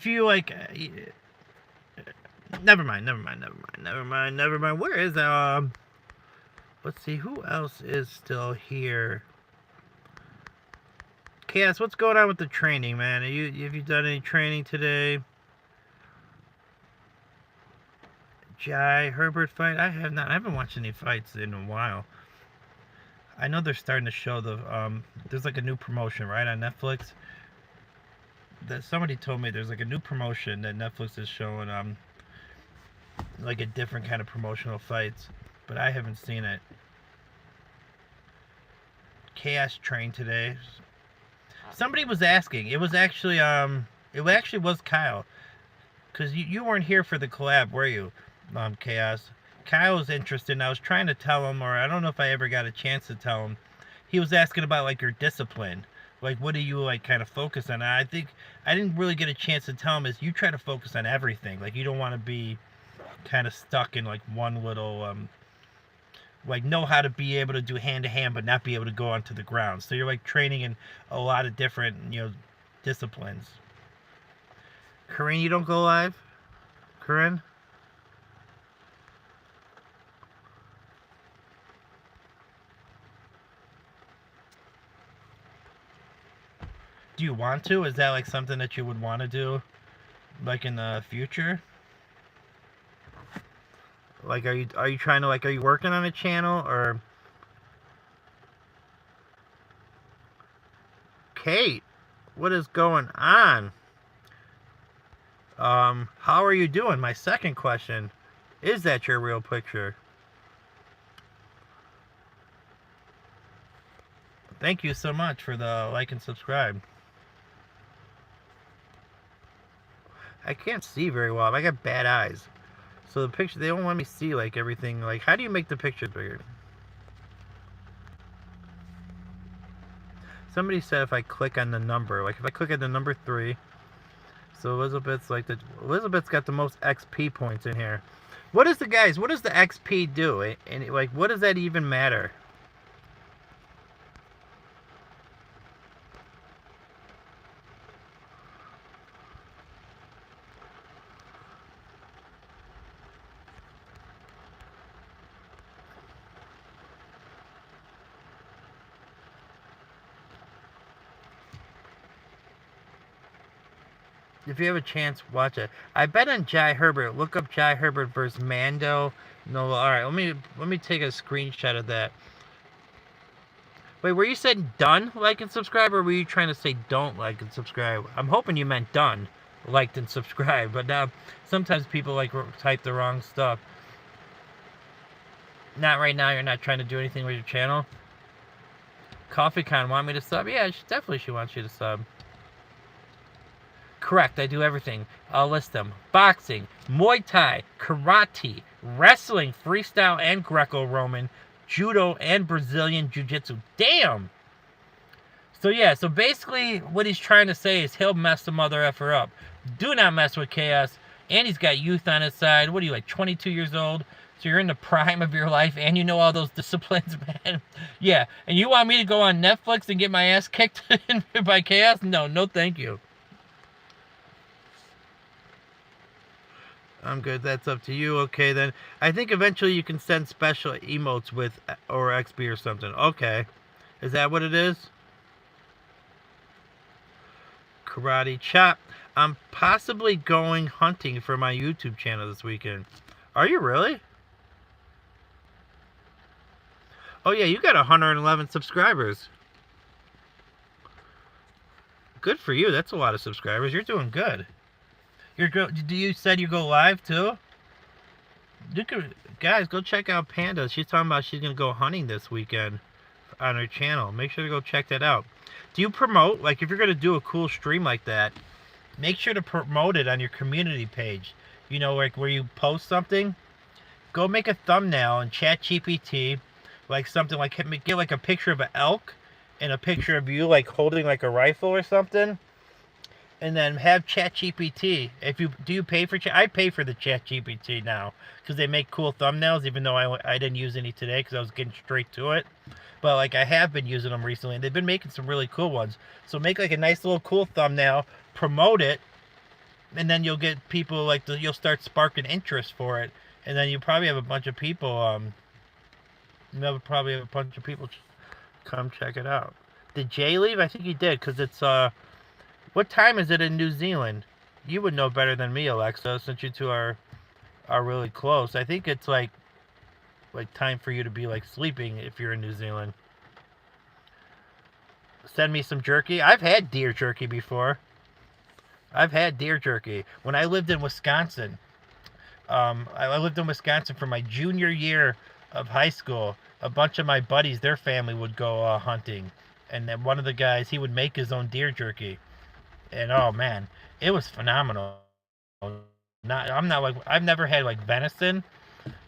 you like, never mind. Where is let's see, who else is still here? Cass, what's going on with the training, man? Have you done any training today? Jai, Herbert fight? I have not. I haven't watched any fights in a while. I know they're starting to show there's like a new promotion, right, on Netflix? That somebody told me there's like a new promotion that Netflix is showing, like a different kind of promotional fights, but I haven't seen it. Chaos trained today. Somebody was asking. It was actually was Kyle, because you weren't here for the collab, were you? Chaos. Kyle was interested, and I was trying to tell him, or I don't know if I ever got a chance to tell him. He was asking about like your discipline, like what do you like kind of focus on? And I think I didn't really get a chance to tell him is you try to focus on everything. Like you don't want to be kind of stuck in like one little like know how to be able to do hand to hand but not be able to go onto the ground. So you're like training in a lot of different disciplines. Corinne, you don't go live? Corinne? do you want to? Is that like something that you would want to do, like in the future? Like, are you trying to, like, are you working on a channel, or? Kate, what is going on? How are you doing? My second question, is that your real picture? Thank you so much for the like and subscribe. I can't see very well. I got bad eyes. So the picture, they don't let me see like everything. Like, how do you make the pictures bigger? Somebody said if I click on the number, like if I click on the number 3, so Elizabeth's got the most XP points in here. What does the XP do? And like, what does that even matter? If you have a chance, watch it. I bet on Jai Herbert. Look up Jai Herbert versus Mando. No, all right. Let me take a screenshot of that. Wait, were you saying done, like and subscribe, or were you trying to say don't like and subscribe? I'm hoping you meant done, liked and subscribe. But now sometimes people like type the wrong stuff. Not right now. You're not trying to do anything with your channel. CoffeeCon want me to sub? Yeah, she wants you to sub. Correct, I do everything. I'll list them. Boxing, Muay Thai, Karate, Wrestling, Freestyle and Greco-Roman, Judo and Brazilian Jiu-Jitsu. Damn! So yeah, so basically what he's trying to say is he'll mess the mother effer up. Do not mess with Chaos. And he's got youth on his side. What are you, like 22 years old? So you're in the prime of your life and you know all those disciplines, man. Yeah, and you want me to go on Netflix and get my ass kicked by Chaos? No, no thank you. I'm good. That's up to you. Okay, then. I think eventually you can send special emotes with or XP or something. Okay. Is that what it is? Karate Chop. I'm possibly going hunting for my YouTube channel this weekend. Are you really? Oh, yeah. You got 111 subscribers. Good for you. That's a lot of subscribers. You're doing good. You said you go live too? Guys, go check out Panda. She's talking about she's going to go hunting this weekend on her channel. Make sure to go check that out. Do you promote, like if you're going to do a cool stream like that, make sure to promote it on your community page. You know, like where you post something, go make a thumbnail in ChatGPT, like something like, get like a picture of an elk and a picture of you like holding like a rifle or something. And then have ChatGPT. Do you pay for Chat? I pay for the ChatGPT now because they make cool thumbnails. Even though I didn't use any today because I was getting straight to it, but like I have been using them recently, and they've been making some really cool ones. So make like a nice little cool thumbnail, promote it, and then you'll get people like you'll start sparking interest for it, and then you probably have a bunch of people. Come check it out. Did Jay leave? I think he did because it's What time is it in New Zealand? You would know better than me, Alexa, since you two are really close. I think it's like time for you to be like sleeping if you're in New Zealand. Send me some jerky. I've had deer jerky before. I've had deer jerky. When I lived in Wisconsin, I lived in Wisconsin for my junior year of high school. A bunch of my buddies, their family would go hunting. And then one of the guys, he would make his own deer jerky. And oh man, it was phenomenal. I've never had like venison,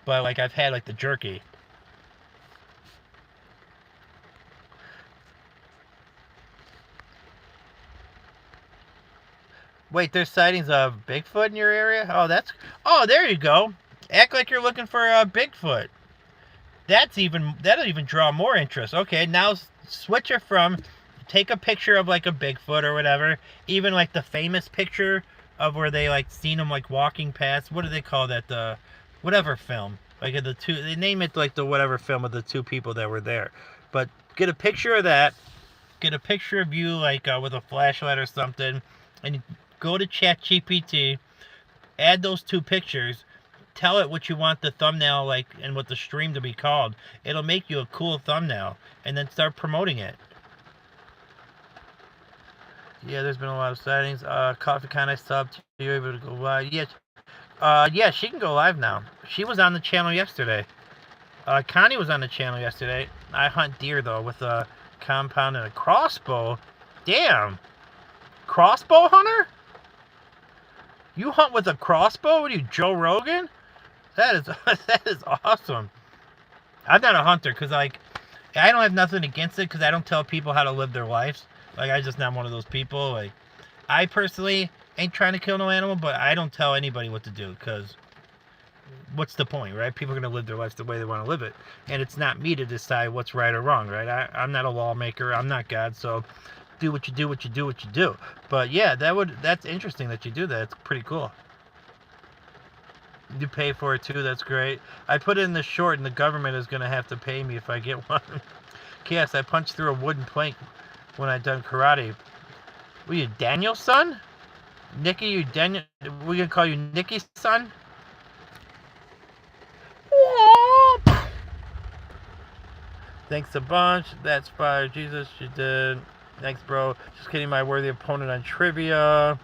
but like I've had like the jerky. Wait, there's sightings of Bigfoot in your area? Oh, there you go. Act like you're looking for a Bigfoot. That'll even draw more interest. Okay, now switch it from take a picture of like a Bigfoot or whatever, even like the famous picture of where they like seen him like walking past. What do they call that? The whatever film. Like they name it like the whatever film of the two people that were there. But get a picture of that, get a picture of you, like, with a flashlight or something, and you go to ChatGPT, add those 2 pictures, tell it what you want the thumbnail, like, and what the stream to be called. It'll make you a cool thumbnail, and then start promoting it. Yeah, there's been a lot of sightings. Coffee Con, I subbed. You're able to go live. Yeah, she can go live now. She was on the channel yesterday. Connie was on the channel yesterday. I hunt deer, though, with a compound and a crossbow. Damn. Crossbow hunter? You hunt with a crossbow? What are you, Joe Rogan? That is awesome. I'm not a hunter, because, like, I don't have nothing against it, because I don't tell people how to live their lives. Like, I'm just not one of those people. Like, I personally ain't trying to kill no animal, but I don't tell anybody what to do, because what's the point, right? People are going to live their lives the way they want to live it. And it's not me to decide what's right or wrong, right? I'm not a lawmaker. I'm not God, so do what you do. But, yeah, that's interesting that you do that. It's pretty cool. You pay for it, too. That's great. I put it in the short, and the government is going to have to pay me if I get one. Yes, I punched through a wooden plank when I done karate. Were you Daniel's son? Nikki, you Daniel? We gonna call you Nikki's son? Thanks a bunch. That's fire. Jesus, you did. Thanks, bro. Just kidding, my worthy opponent on trivia.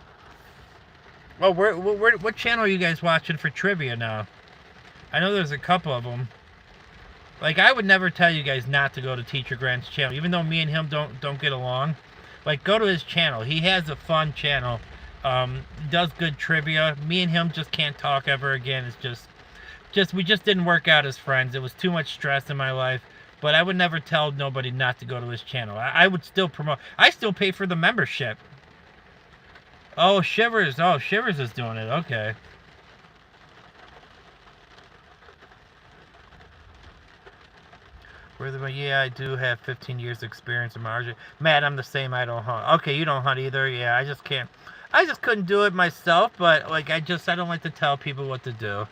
Oh, what channel are you guys watching for trivia now? I know there's a couple of them. Like, I would never tell you guys not to go to Teacher Grant's channel, even though me and him don't get along. Like, go to his channel. He has a fun channel. Does good trivia. Me and him just can't talk ever again. It's just we just didn't work out as friends. It was too much stress in my life. But I would never tell nobody not to go to his channel. I would still promote. I still pay for the membership. Oh, Shivers. Oh, Shivers is doing it. Okay. Yeah, I do have 15 years experience in margin. Matt, I'm the same. I don't hunt. Okay, you don't hunt either. Yeah, I just can't. I just couldn't do it myself, but, like, I don't like to tell people what to do.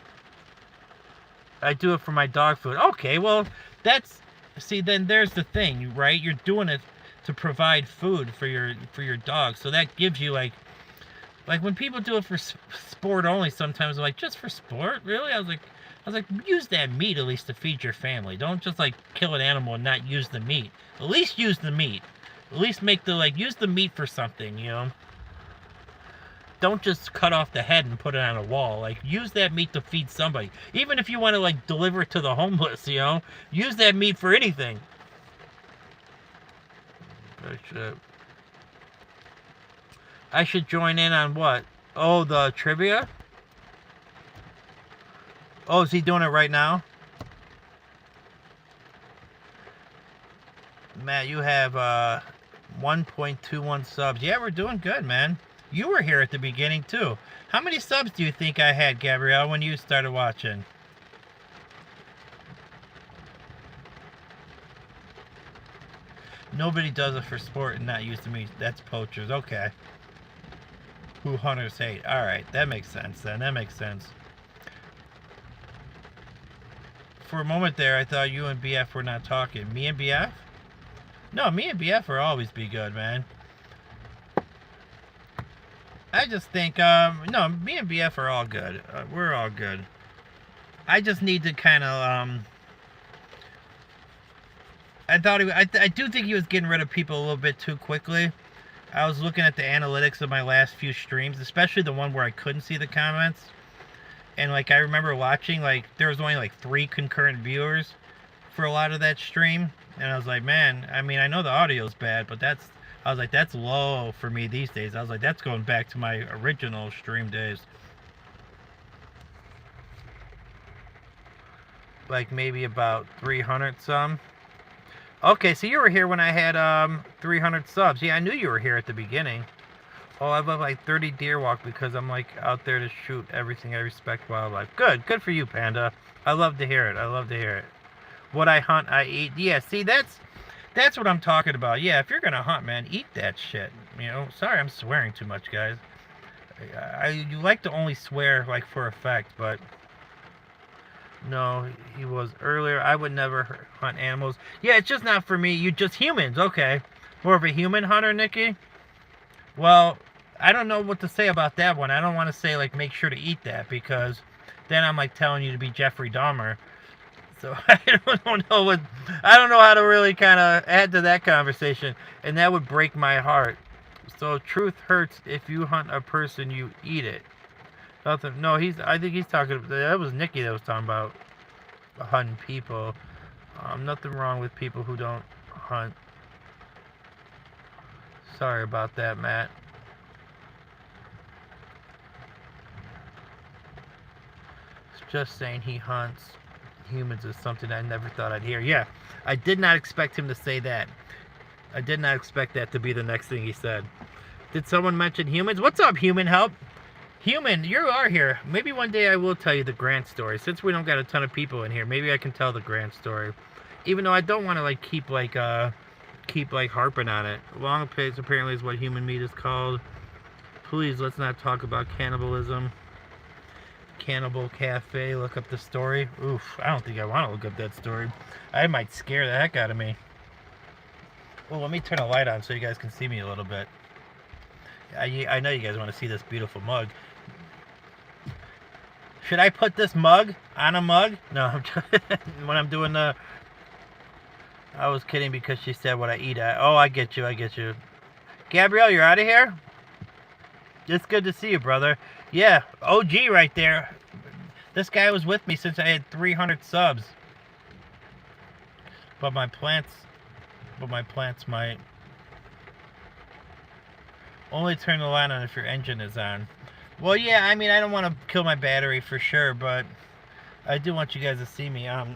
I do it for my dog food. Okay, well, see, then there's the thing, right? You're doing it to provide food for your dog. So that gives you, like when people do it for sport only, sometimes I'm like, just for sport? Really? I was like, use that meat at least to feed your family. Don't just, like, kill an animal and not use the meat. At least use the meat. At least use the meat for something, you know? Don't just cut off the head and put it on a wall. Like, use that meat to feed somebody. Even if you want to, like, deliver it to the homeless, you know? Use that meat for anything. I should join in on what? Oh, the trivia? Oh, is he doing it right now? Matt, you have 1.21 subs. Yeah, we're doing good, man. You were here at the beginning, too. How many subs do you think I had, Gabrielle, when you started watching? Nobody does it for sport and not use the meat. That's poachers. Okay. Who hunters hate. Alright, that makes sense then. That makes sense. For a moment there, I thought you and BF were not talking. Me and BF? No, me and BF will always be good, man. I just think, no, me and BF are all good. We're all good. I just need to kind of, I do think he was getting rid of people a little bit too quickly. I was looking at the analytics of my last few streams, especially the one where I couldn't see the comments. And, like, I remember watching, like, there was only, like, 3 concurrent viewers for a lot of that stream. And I was like, man, I mean, I know the audio's bad, but I was like, that's low for me these days. I was like, that's going back to my original stream days. Like, maybe about 300 some. Okay, so you were here when I had 300 subs. Yeah, I knew you were here at the beginning. Oh, I've got like 30 deer walk because I'm like out there to shoot everything. I respect wildlife. Good for you, Panda. I love to hear it. I love to hear it. What I hunt, I eat. Yeah, see, that's what I'm talking about. Yeah, if you're gonna hunt, man, eat that shit. You know, sorry, I'm swearing too much, guys. You like to only swear like for effect, but no, he was earlier. I would never hunt animals. Yeah, it's just not for me. You just humans, okay. More of a human hunter, Nikki? Well, I don't know what to say about that one. I don't want to say, like, make sure to eat that, because then I'm, like, telling you to be Jeffrey Dahmer. So I don't know how to really kind of add to that conversation, and that would break my heart. So truth hurts. If you hunt a person, you eat it. Nothing. No, I think he's talking. That was Nikki that was talking about hunting people. Nothing wrong with people who don't hunt. Sorry about that, Matt. It's just saying he hunts humans is something I never thought I'd hear. Yeah, I did not expect him to say that. I did not expect that to be the next thing he said. Did someone mention humans? What's up, Human Help? Human, you are here. Maybe one day I will tell you the Grant story. Since we don't got a ton of people in here, maybe I can tell the Grant story. Even though I don't want to like keep harping on it. Long pigs apparently is what human meat is called. Please, let's not talk about cannibalism. Cannibal Cafe, look up the story. Oof, I don't think I want to look up that story. I might scare the heck out of me. Well, let me turn a light on so you guys can see me a little bit. I know you guys want to see this beautiful mug. Should I put this mug on a mug? No, when I'm doing the... I was kidding because she said what I eat at. Oh, I get you. Gabrielle, you're out of here? It's good to see you, brother. Yeah, OG right there. This guy was with me since I had 300 subs. But my plants might. Only turn the light on if your engine is on. Well, yeah, I mean, I don't want to kill my battery for sure, but I do want you guys to see me. I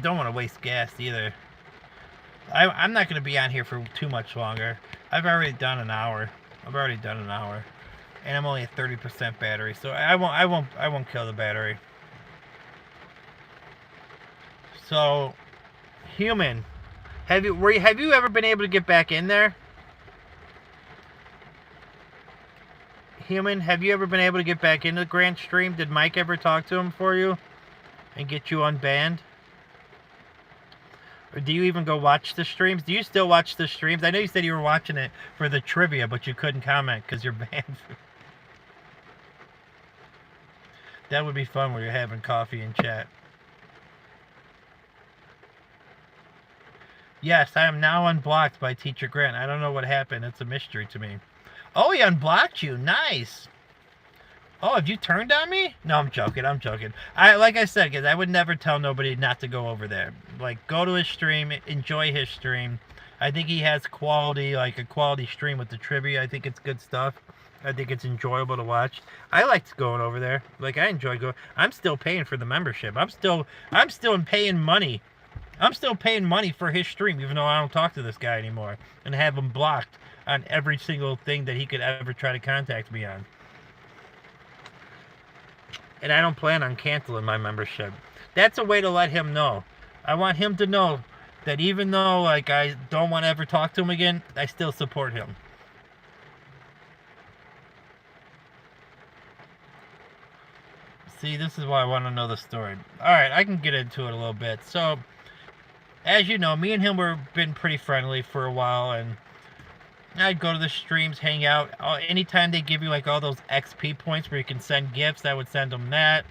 don't want to waste gas either. I'm not going to be on here for too much longer. I've already done an hour. And I'm only at 30% battery, so I won't kill the battery. So, Human, have you ever been able to get back in there? Human, have you ever been able to get back into the Grant stream? Did Mike ever talk to him for you and get you unbanned? Or do you even go watch the streams? Do you still watch the streams? I know you said you were watching it for the trivia, but you couldn't comment because you're banned. That would be fun when you're having coffee and chat. Yes, I am now unblocked by Teacher Grant. I don't know what happened. It's a mystery to me. Oh, he unblocked you. Nice. Oh, have you turned on me? No, I'm joking. Like I said, guys, I would never tell nobody not to go over there. Like, go to his stream, enjoy his stream. I think he has quality, like a quality stream with the trivia. I think it's good stuff. I think it's enjoyable to watch. I liked going over there. Like, I enjoy going. I'm still paying for the membership. I'm still paying money. I'm still paying money for his stream, even though I don't talk to this guy anymore and have him blocked on every single thing that he could ever try to contact me on. And I don't plan on canceling my membership. That's a way to let him know. I want him to know that even though like I don't want to ever talk to him again, I still support him. See, this is why I want to know the story. Alright, I can get into it a little bit. So, as you know, me and him were been pretty friendly for a while, and I'd go to the streams, hang out. Anytime they give you like all those XP points where you can send gifts, I would send them that.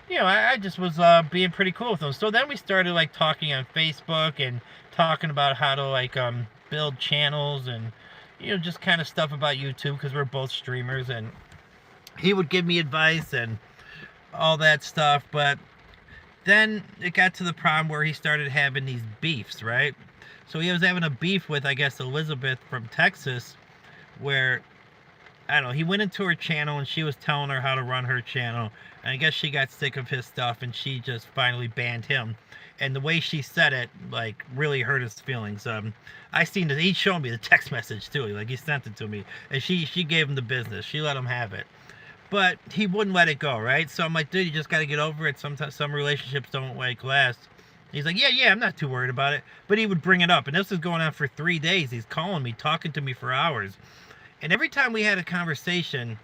You know, I just was being pretty cool with them. So then we started like talking on Facebook and talking about how to like build channels and, you know, just kind of stuff about YouTube because we're both streamers, and he would give me advice and all that stuff. But then it got to the problem where he started having these beefs, right? So he was having a beef with, I guess, Elizabeth from Texas, where, I don't know, he went into her channel and she was telling her how to run her channel. And I guess she got sick of his stuff and she just finally banned him. And the way she said it, like, really hurt his feelings. I seen that he showed me the text message too. Like, he sent it to me. And she gave him the business. She let him have it. But he wouldn't let it go, right? So I'm like, dude, you just got to get over it. Sometimes some relationships don't, like, last. He's like, yeah, I'm not too worried about it. But he would bring it up. And this was going on for 3 days. He's calling me, talking to me for hours. And every time we had a conversation,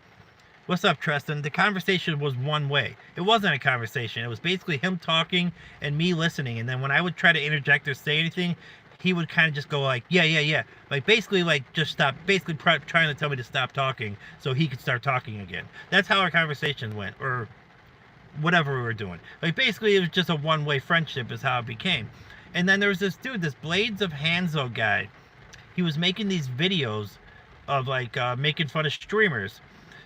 what's up, Tristan? The conversation was one way. It wasn't a conversation. It was basically him talking and me listening. And then when I would try to interject or say anything, he would kind of just go like, yeah. Like, basically, like, just stop. Basically, trying to tell me to stop talking so he could start talking again. That's how our conversations went, or whatever we were doing. Like, basically, it was just a one-way friendship is how it became. And then there was this dude, this Blades of Hanzo guy. He was making these videos of, like, making fun of streamers.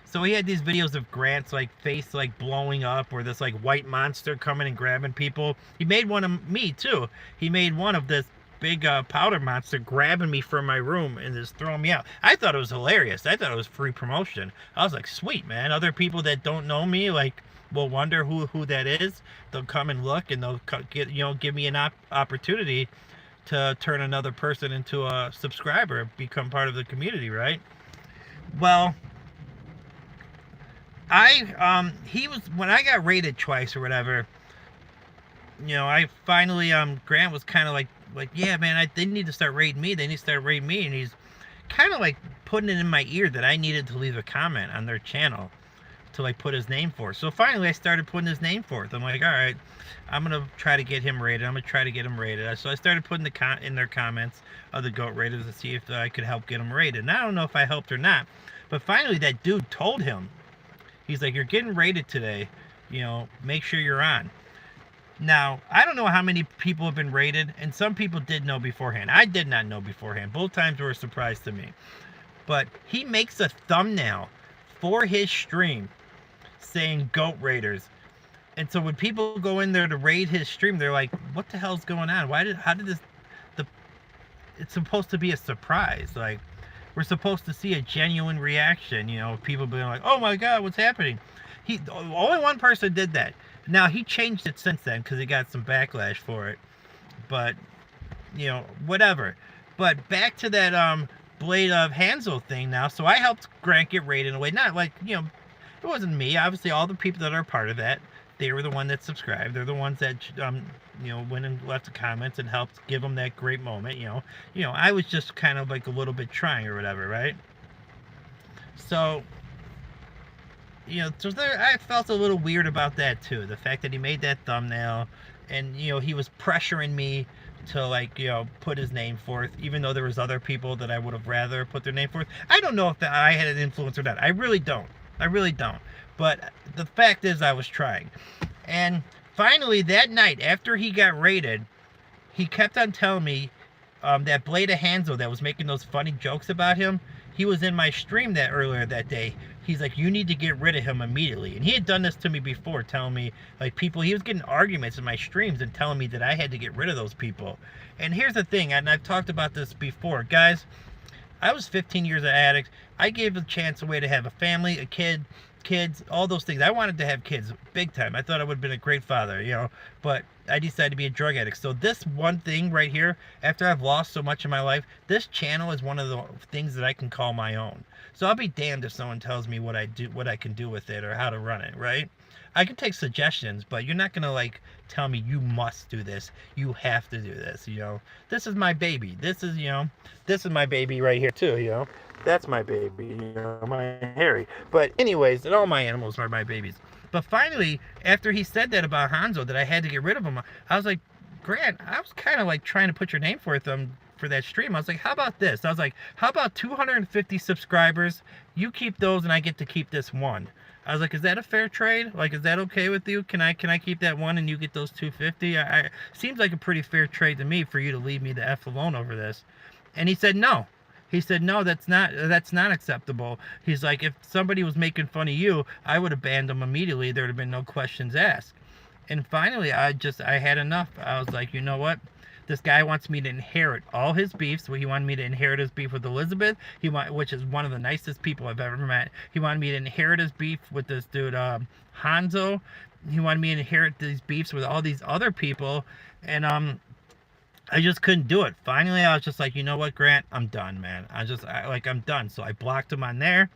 So he had these videos of Grant's, like, face, like, blowing up, or this, like, white monster coming and grabbing people. He made one of me, too. He made one of this big powder monster grabbing me from my room and just throwing me out. I thought it was hilarious. I thought it was free promotion. I was like, sweet, man. Other people that don't know me, like, will wonder who that is. They'll come and look, and they'll get, give me an opportunity to turn another person into a subscriber, become part of the community, right? Well, he was, when I got raided twice or whatever, I finally, Grant was kind of like, yeah, man, they need to start raiding me. They need to start raiding me. And he's kind of like putting it in my ear that I needed to leave a comment on their channel to, like, put his name forth. So finally I started putting his name forth. I'm like, all right, I'm going to try to get him rated. So I started putting in their comments of the GOAT Raiders to see if I could help get him rated. And I don't know if I helped or not, but finally that dude told him, he's like, you're getting rated today, make sure you're on. Now, I don't know how many people have been rated, and some people did know beforehand. I did not know beforehand. Both times were a surprise to me. But he makes a thumbnail for his stream saying GOAT Raiders. And so when people go in there to raid his stream, they're like, what the hell's going on? How did this, it's supposed to be a surprise. Like, we're supposed to see a genuine reaction, people being like, oh my God, what's happening? Only one person did that. Now, he changed it since then because he got some backlash for it. But, whatever. But back to that Blade of Hanzo thing now. So I helped Grant get raided in a way. Not like, it wasn't me. Obviously, all the people that are part of that, they were the one that subscribed. They're the ones that, went and left the comments and helped give them that great moment, I was just kind of like a little bit trying or whatever, right? So, so I felt a little weird about that too. The fact that he made that thumbnail and, he was pressuring me to, like, put his name forth, even though there was other people that I would have rather put their name forth. I don't know if I had an influence or not. I really don't. But the fact is I was trying. And finally that night, after he got raided, he kept on telling me that Blade of Hanzo that was making those funny jokes about him, he was in my stream earlier that day. He's like, you need to get rid of him immediately. And he had done this to me before, telling me, like, he was getting arguments in my streams and telling me that I had to get rid of those people. And here's the thing, and I've talked about this before. Guys, I was 15 years an addict. I gave a chance away to have a family, a kid, kids, all those things. I wanted to have kids big time. I thought I would have been a great father, but I decided to be a drug addict. So this one thing right here, after I've lost so much in my life, this channel is one of the things that I can call my own. So I'll be damned if someone tells me what I can do with it or how to run it, right? I can take suggestions, but you're not gonna, like, tell me you must do this, you have to do this. This is my baby. This is my baby right here too. That's my baby, my Harry. But anyways, and all my animals are my babies. But finally, after he said that about Hanzo, that I had to get rid of him, I was like, Grant, I was kind of like trying to put your name forth for that stream. I was like, how about this? I was like, how about 250 subscribers? You keep those and I get to keep this one. I was like, is that a fair trade? Like, is that okay with you? Can I keep that one and you get those 250? Seems like a pretty fair trade to me for you to leave me the F alone over this. And he said no. He said, no, that's not acceptable. He's like, if somebody was making fun of you, I would have banned them immediately. There would have been no questions asked. And finally, I had enough. I was like, you know what? This guy wants me to inherit all his beefs. He wanted me to inherit his beef with Elizabeth, which is one of the nicest people I've ever met. He wanted me to inherit his beef with this dude, Hanzo. He wanted me to inherit these beefs with all these other people. And I just couldn't do it. Finally, I was just like, you know what, Grant? I'm done, man. I'm done. So I blocked him on there.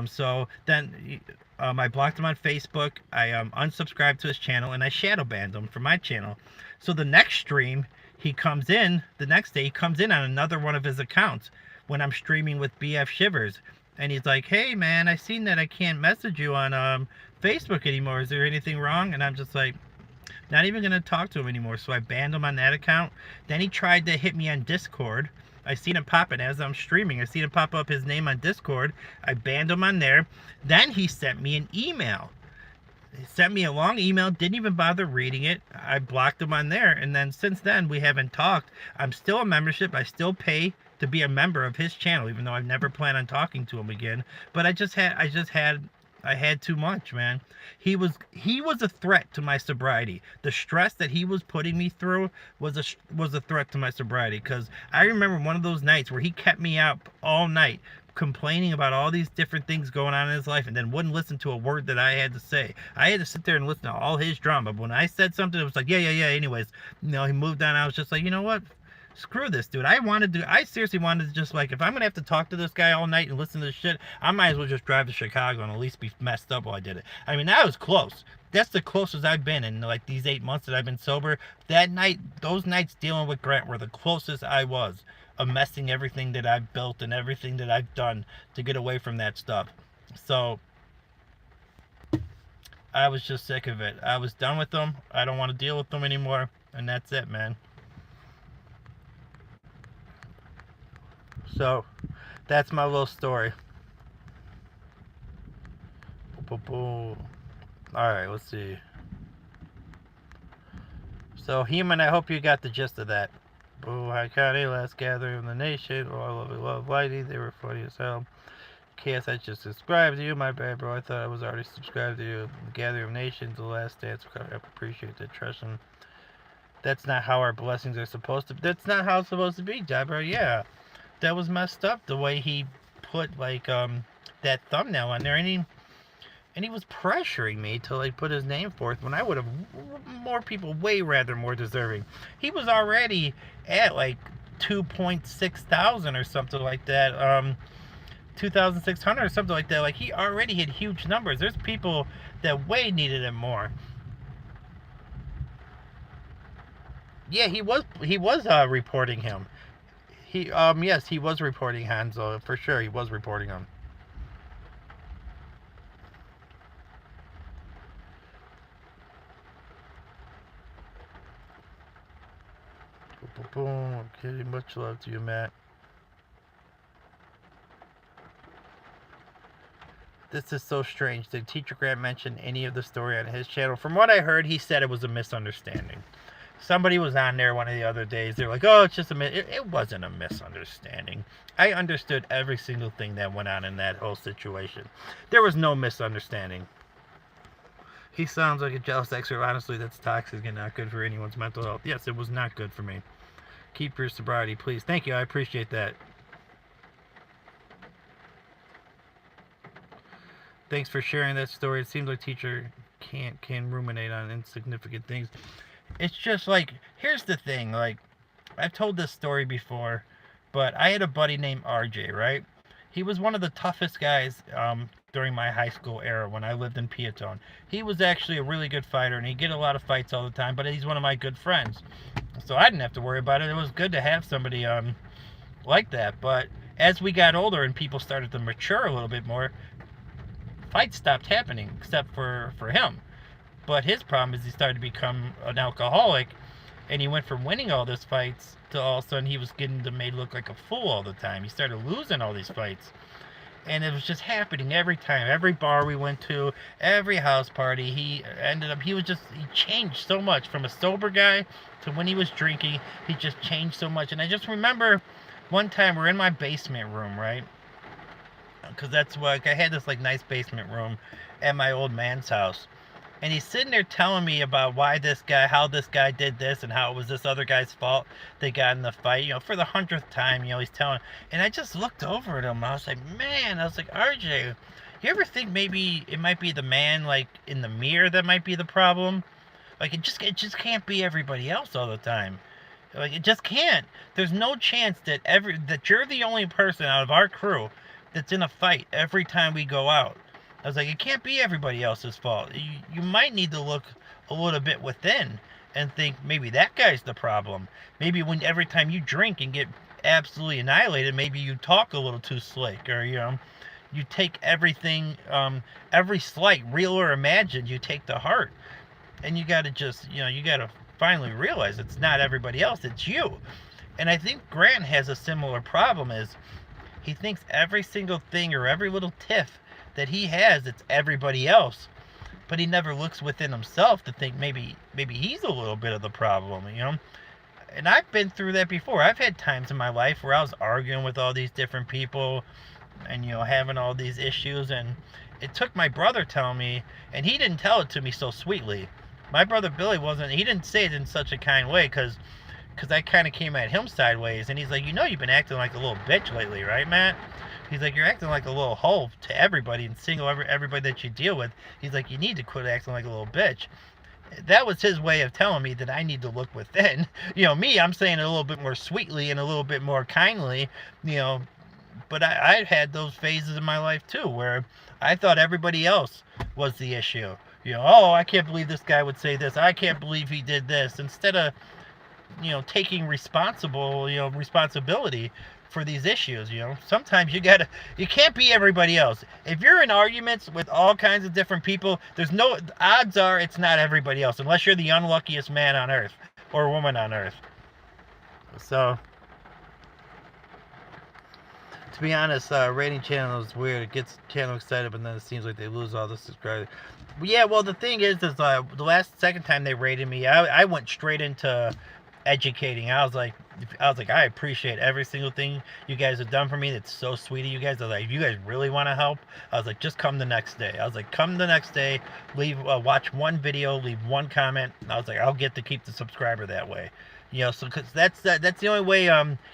So then I blocked him on Facebook. I unsubscribed to his channel, and I shadow banned him from my channel. So the next stream, the next day, he comes in on another one of his accounts when I'm streaming with BF Shivers. And he's like, hey, man, I seen that I can't message you on Facebook anymore. Is there anything wrong? And I'm just like, Not even going to talk to him anymore. So I banned him on that account. Then he tried to hit me on Discord. I seen him pop it as I'm streaming. I seen him pop up his name on Discord. I banned him on there. Then he sent me an email. He sent me a long email, didn't even bother reading it. I blocked him on there, and then since then we haven't talked. I'm still a membership. I still pay to be a member of his channel, even though I've never planned on talking to him again. But I had too much, man. He was a threat to my sobriety. The stress that he was putting me through was a threat to my sobriety, because I remember one of those nights where he kept me up all night complaining about all these different things going on in his life, and then wouldn't listen to a word that I had to say. I had to sit there and listen to all his drama. But when I said something, it was like, yeah, anyways, he moved on. I was just like, you know what, screw this dude. I seriously wanted to just, like, if I'm gonna have to talk to this guy all night and listen to this shit, I might as well just drive to Chicago and at least be messed up while I did it. I mean, that was close. That's the closest I've been in, like, these 8 months that I've been sober. That night, those nights dealing with Grant were the closest I was of messing everything that I've built and everything that I've done to get away from that stuff. So I was just sick of it. I was done with them. I don't want to deal with them anymore, and that's it, man. So that's my little story. Alright, let's see. So, Human, I hope you got the gist of that. Boo, High County, last gathering of the nation. Oh, I love Lighty. They were funny as hell. KS, I just subscribed to you. My bad, bro. I thought I was already subscribed to you. The Gathering of Nations, the last dance. I appreciate that, Tresham. That's not how our blessings are supposed to. That's not how it's supposed to be, Deborah. Yeah, that was messed up. The way he put, like, that thumbnail on there, and he was pressuring me to, like, put his name forth when I would have more people way rather more deserving. He was already at, like, 2,600 or something like that. 2,600 or something like that. Like, he already had huge numbers. There's people that way needed him more. Yeah, he was reporting him. Yes, he was reporting Hanzo, for sure. He was reporting him. Boom. Okay, much love to you, Matt. This is so strange. Did Teacher Grant mention any of the story on his channel? From what I heard, he said it was a misunderstanding. Somebody was on there one of the other days. They're like, oh, it's just it wasn't a misunderstanding. I understood every single thing that went on in that whole situation. There was no misunderstanding. He sounds like a jealous extra. Honestly, that's toxic and not good for anyone's mental health. Yes, it was not good for me. Keep your sobriety, please. Thank you. I appreciate that. Thanks for sharing that story. It seems like teacher can ruminate on insignificant things. It's just like, here's the thing. Like, I've told this story before, but I had a buddy named RJ, right? He was one of the toughest guys during my high school era when I lived in Piatone. He was actually a really good fighter, and he'd get a lot of fights all the time, but he's one of my good friends. So I didn't have to worry about it. It was good to have somebody like that. But as we got older and people started to mature a little bit more, fights stopped happening, except for him. But his problem is he started to become an alcoholic, and he went from winning all those fights to all of a sudden he was getting made look like a fool all the time. He started losing all these fights. And it was just happening every time. Every bar we went to, every house party, he changed so much. From a sober guy to when he was drinking, he just changed so much. And I just remember one time we're in my basement room, right? Because that's what, I had this, like, nice basement room at my old man's house. And he's sitting there telling me about how this guy did this, and how it was this other guy's fault they got in the fight, for the 100th time, he's telling. And I just looked over at him, and I was like, man, RJ, you ever think maybe it might be the man, like, in the mirror that might be the problem? Like, it just can't be everybody else all the time. Like, it just can't. There's no chance that you're the only person out of our crew that's in a fight every time we go out. I was like, it can't be everybody else's fault. You might need to look a little bit within and think maybe that guy's the problem. Maybe every time you drink and get absolutely annihilated, maybe you talk a little too slick, or you take everything, every slight, real or imagined, you take to heart. And you got to just, you got to finally realize it's not everybody else, it's you. And I think Grant has a similar problem is he thinks every single thing or every little tiff that he has, it's everybody else. But he never looks within himself to think maybe he's a little bit of the problem. And I've been through that before. I've had times in my life where I was arguing with all these different people and having all these issues, and it took my brother telling me, and he didn't tell it to me so sweetly. My brother Billy he didn't say it in such a kind way, because I kind of came at him sideways, and he's like, you've been acting like a little bitch lately, right, Matt? He's like, you're acting like a little hoe to everybody and single everybody that you deal with. He's like, you need to quit acting like a little bitch. That was his way of telling me that I need to look within. Me, I'm saying it a little bit more sweetly and a little bit more kindly, but I've had those phases in my life too, where I thought everybody else was the issue. Oh, I can't believe this guy would say this. I can't believe he did this. Instead of, taking responsibility for these issues. Sometimes you can't be everybody else. If you're in arguments with all kinds of different people, odds are it's not everybody else, unless you're the unluckiest man on earth or woman on earth. So, to be honest, rating channel is weird. It gets channel excited, but then it seems like they lose all the subscribers. But yeah, well, the thing is the second time they rated me, I went straight into educating. I was like, I appreciate every single thing you guys have done for me. That's so sweet of you guys. I was like, if you guys really want to help, I was like, just come the next day. I was like, come the next day, watch one video, leave one comment. And I was like, I'll get to keep the subscriber that way. So because that's the only way.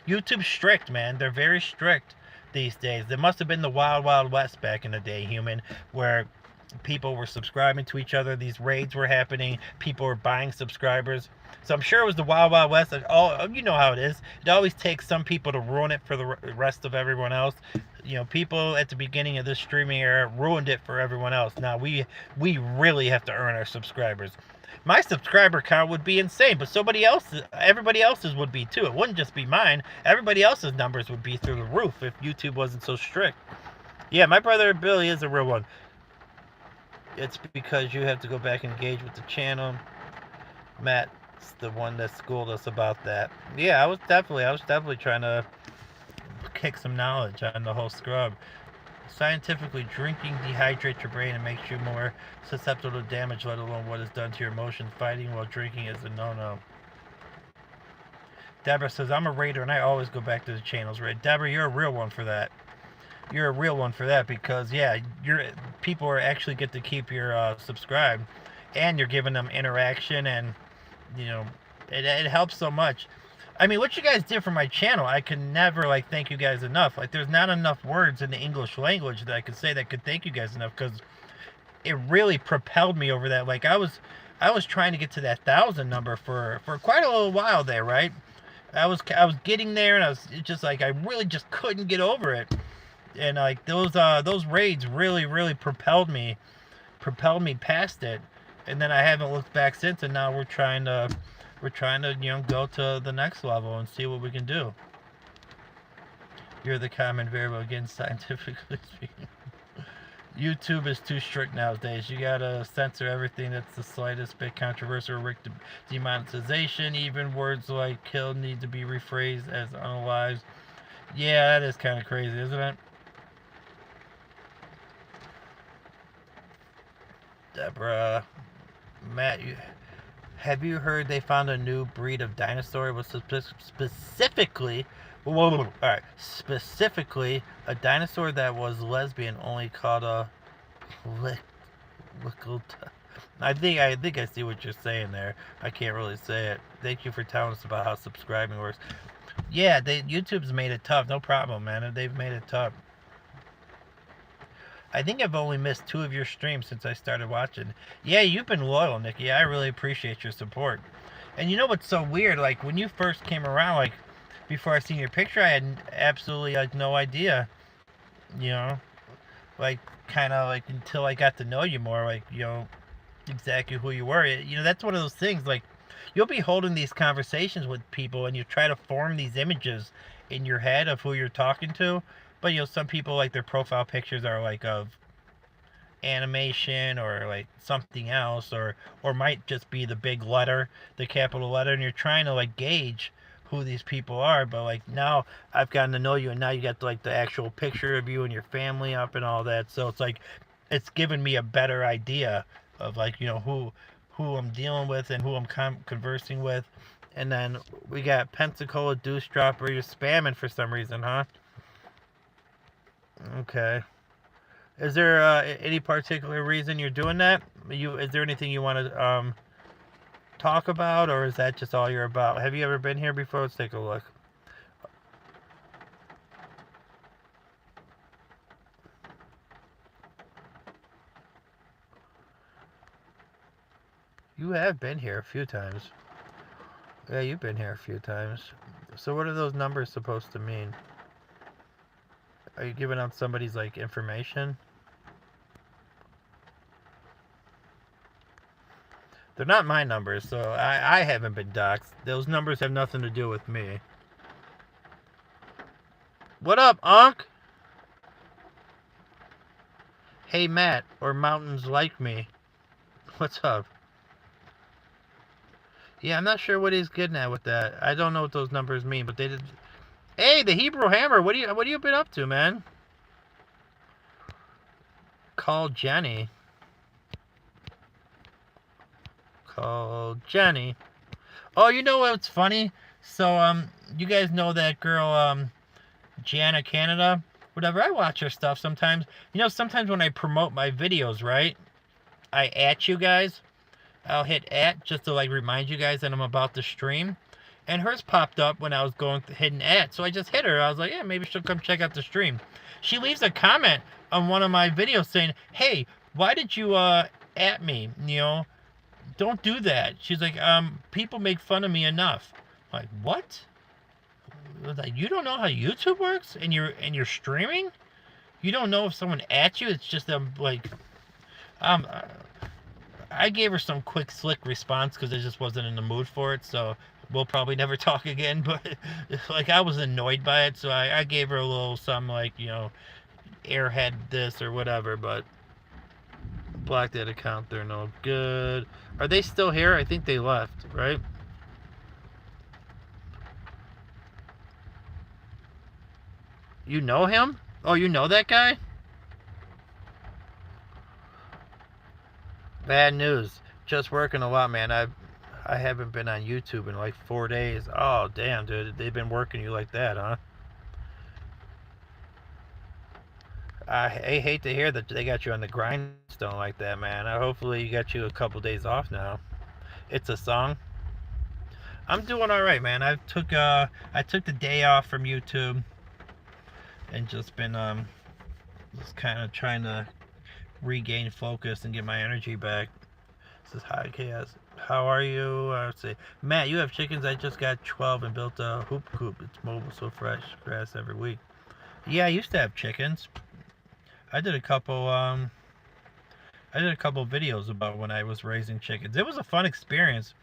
YouTube's strict, man. They're very strict these days. There must have been the wild, wild west back in the day, human, where people were subscribing to each other. These raids were happening. People were buying subscribers. So I'm sure it was the wild, wild west. You know how it is. It always takes some people to ruin it for the rest of everyone else. People at the beginning of this streaming era ruined it for everyone else. Now we really have to earn our subscribers. My subscriber count would be insane, but everybody else's would be too. It wouldn't just be mine. Everybody else's numbers would be through the roof if YouTube wasn't so strict. Yeah, my brother Billy is a real one. It's because you have to go back and engage with the channel. Matt's the one that schooled us about that. Yeah, I was definitely trying to kick some knowledge on the whole scrub. Scientifically, drinking dehydrates your brain and makes you more susceptible to damage, let alone what is done to your emotions. Fighting while drinking is a no-no. Deborah says, I'm a raider and I always go back to the channels. Right, Deborah, you're a real one for that. You're a real one for that, because people are actually get to keep your subscribed, and you're giving them interaction, and it helps so much. I mean, what you guys did for my channel, I can never thank you guys enough. There's not enough words in the English language that I could say that could thank you guys enough, because it really propelled me over that. I was trying to get to that 1,000 number for quite a little while there, right? I was getting there, and I was just I really just couldn't get over it. And those raids really propelled me past it, and then I haven't looked back since. And now we're trying to go to the next level and see what we can do. You're the common variable again, scientifically speaking. YouTube is too strict nowadays. You gotta censor everything that's the slightest bit controversial or risk demonetization. Even words like kill need to be rephrased as unalive. Yeah, that is kind of crazy, isn't it? Deborah, Matt, have you heard they found a new breed of dinosaur? It was specifically a dinosaur that was lesbian, only called a I think I see what you're saying there. I can't really say it. Thank you for telling us about how subscribing works. Yeah, YouTube's made it tough. No problem, man. They've made it tough. I think I've only missed 2 of your streams since I started watching. Yeah, you've been loyal, Nikki. I really appreciate your support. And you know what's so weird? When you first came around, before I seen your picture, I had absolutely, no idea. Until I got to know you more, exactly who you were. That's one of those things, you'll be holding these conversations with people, and you try to form these images in your head of who you're talking to. But some people, their profile pictures are of animation or like something else, or might just be the big letter, the capital letter, and you're trying to like gauge who these people are. But like now I've gotten to know you, and now you got like the actual picture of you and your family up and all that, so it's like it's given me a better idea of like, you know, who I'm dealing with and who I'm conversing with. And then we got Pensacola Deuce Dropper. You're spamming for some reason, huh? Okay. Is there any particular reason you're doing that? Is there anything you want to talk about, or is that just all you're about? Have you ever been here before? Let's take a look. You have been here a few times. Yeah, you've been here a few times. So what are those numbers supposed to mean? Are you giving out somebody's like information? They're not my numbers, so I haven't been doxxed. Those numbers have nothing to do with me. What up, Unc? Hey, Matt, or Mountains Like Me. What's up? Yeah, I'm not sure what he's getting at with that. I don't know what those numbers mean, but they did. Hey, the Hebrew Hammer. What you been up to, man? Call Jenny. Call Jenny. Oh, you know what's funny? So, you guys know that girl, Jana Canada? Whatever, I watch her stuff sometimes. You know, sometimes when I promote my videos, right? I at you guys. I'll hit at just to like remind you guys that I'm about to stream. And hers popped up when I was hitting at. So I just hit her. I was like, yeah, maybe she'll come check out the stream. She leaves a comment on one of my videos saying, hey, why did you at me? You know, don't do that. She's like, people make fun of me enough. I'm like, what? Like, you don't know how YouTube works and you're streaming? You don't know if someone at you? It's just like I gave her some quick, slick response because I just wasn't in the mood for it. So we'll probably never talk again. But like I was annoyed by it, so I gave her a little something like, you know, airhead this or whatever. But block that account. They're no good. Are they still here? I think they left, right? You know him? Oh, you know that guy? Bad news. Just working a lot, man. I haven't been on YouTube in like 4 days. Oh, damn, dude. They've been working you like that, huh? I hate to hear that they got you on the grindstone like that, man. Hopefully you got you a couple days off now. It's a song. I'm doing all right, man. I took the day off from YouTube and just been just kind of trying to regain focus and get my energy back. This is Hi Chaos. How are you? Let's see. Matt, you have chickens? I just got 12 and built a hoop coop. It's mobile, so fresh. Grass every week. Yeah, I used to have chickens. I did a couple videos about when I was raising chickens. It was a fun experience.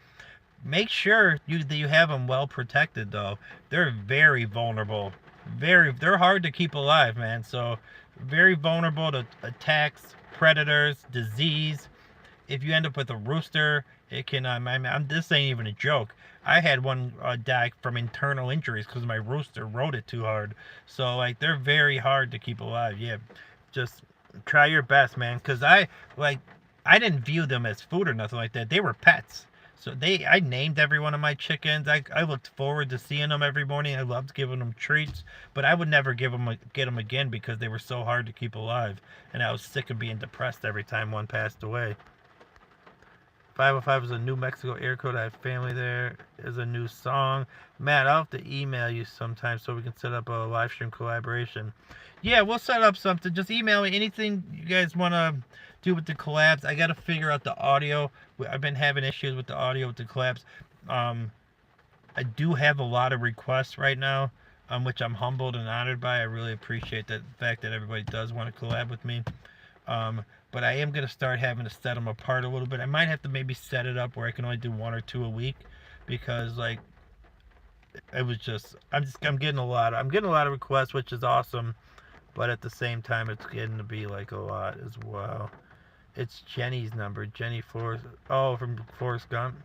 Make sure you have them well protected, though. They're very vulnerable. They're hard to keep alive, man. So very vulnerable to attacks, predators, disease. If you end up with a rooster, it can. This ain't even a joke. I had one die from internal injuries because my rooster rode it too hard. So like they're very hard to keep alive. Yeah, just try your best, man. Because I didn't view them as food or nothing like that. They were pets. So I named every one of my chickens. I looked forward to seeing them every morning. I loved giving them treats, but I would never get them again because they were so hard to keep alive, and I was sick of being depressed every time one passed away. 505 is a New Mexico air code. I have family there. Is a new song. Matt, I'll have to email you sometime so we can set up a live stream collaboration. Yeah, we'll set up something. Just email me anything you guys want to do with the collabs. I got to figure out the audio. I've been having issues with the audio with the collabs. I do have a lot of requests right now, which I'm humbled and honored by. I really appreciate the fact that everybody does want to collab with me. But I am going to start having to set them apart a little bit. I might have to maybe set it up where I can only do 1 or 2 a week, because like it was just I'm getting a lot of requests, which is awesome, but at the same time it's getting to be like a lot as well. It's Jenny's number. Jenny Forrest. Oh, from Forrest Gump.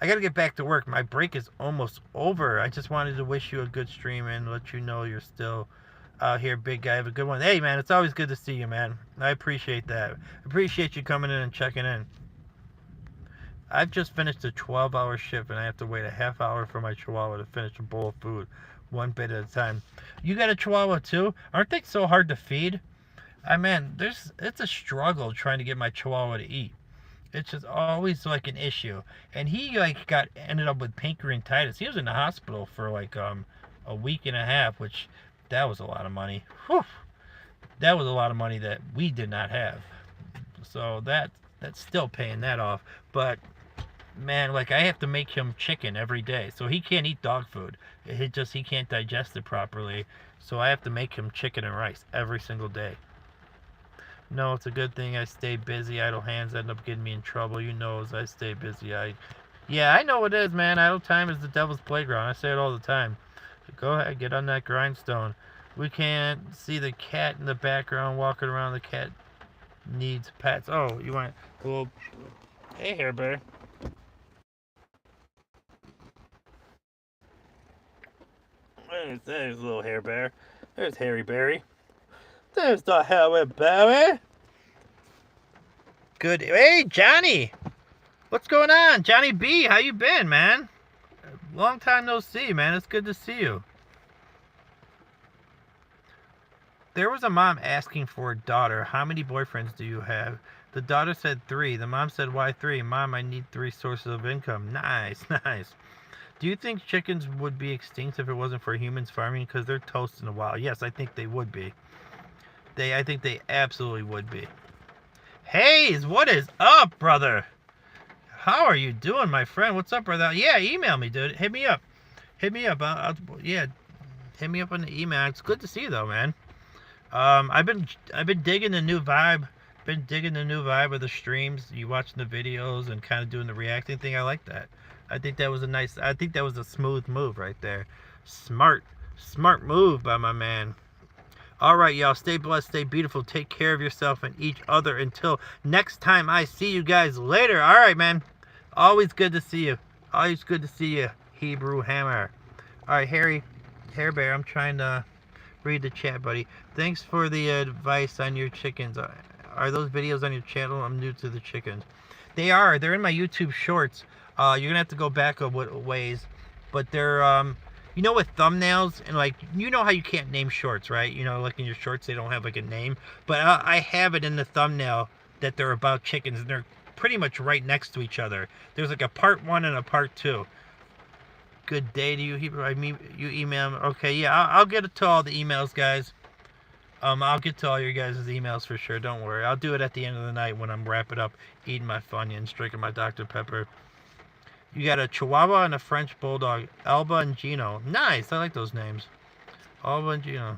I gotta get back to work. My break is almost over. I just wanted to wish you a good stream and let you know you're still out here, big guy. Have a good one. Hey, man, it's always good to see you, man. I appreciate that. Appreciate you coming in and checking in. I've just finished a 12-hour shift, and I have to wait a half hour for my Chihuahua to finish a bowl of food, one bit at a time. You got a Chihuahua, too? Aren't they so hard to feed? Man, it's a struggle trying to get my Chihuahua to eat. It's just always like an issue. And he ended up with pancreatitis. He was in the hospital for like a week and a half, which that was a lot of money. Whew. That was a lot of money that we did not have. So that's still paying that off. But man, like I have to make him chicken every day. So he can't eat dog food. He can't digest it properly. So I have to make him chicken and rice every single day. No, it's a good thing I stay busy. Idle hands end up getting me in trouble. You know, as I stay busy, yeah, I know what it is, man. Idle time is the devil's playground. I say it all the time. Go ahead, get on that grindstone. We can't see the cat in the background walking around. The cat needs pets. Oh, you want a little... Hey, Hair Bear. There's a little Hair Bear. There's Hairy Berry. There's the Hairy Berry. Good. Hey, Johnny. What's going on? Johnny B, how you been, man? Long time no see, man. It's good to see you. There was a mom asking for a daughter. How many boyfriends do you have? The daughter said 3. The mom said, why 3? Mom, I need 3 sources of income. Nice, nice. Do you think chickens would be extinct if it wasn't for humans farming? Because they're toast in the wild. Yes, I think they would be. I think they absolutely would be. Hayes, what is up, brother? How are you doing, my friend? What's up, brother? Yeah, email me, dude. Hit me up. Hit me up. Yeah, hit me up on the email. It's good to see you, though, man. I've been digging the new vibe. Been digging the new vibe of the streams. You watching the videos and kind of doing the reacting thing. I like that. I think that was a smooth move right there. Smart move by my man. All right, y'all. Stay blessed, stay beautiful. Take care of yourself and each other until next time I see you guys later. All right, man. Always good to see you. Always good to see you, Hebrew Hammer. All right, Hair Bear, I'm trying to read the chat, buddy. Thanks for the advice on your chickens. Are those videos on your channel? I'm new to the chickens. They are. They're in my YouTube shorts. You're going to have to go back a ways. But they're... You know, with thumbnails, and like, you know how you can't name shorts, right? You know, like in your shorts, they don't have like a name. But I have it in the thumbnail that they're about chickens, and they're pretty much right next to each other. There's like a part 1 and a part 2. Good day to you, Hebrew. You email me. Okay, yeah, I'll get to all the emails, guys. I'll get to all your guys' emails for sure. Don't worry. I'll do it at the end of the night when I'm wrapping up, eating my Funyuns, drinking my Dr. Pepper. You got a Chihuahua and a French Bulldog. Alba and Gino. Nice. I like those names. Alba and Gino.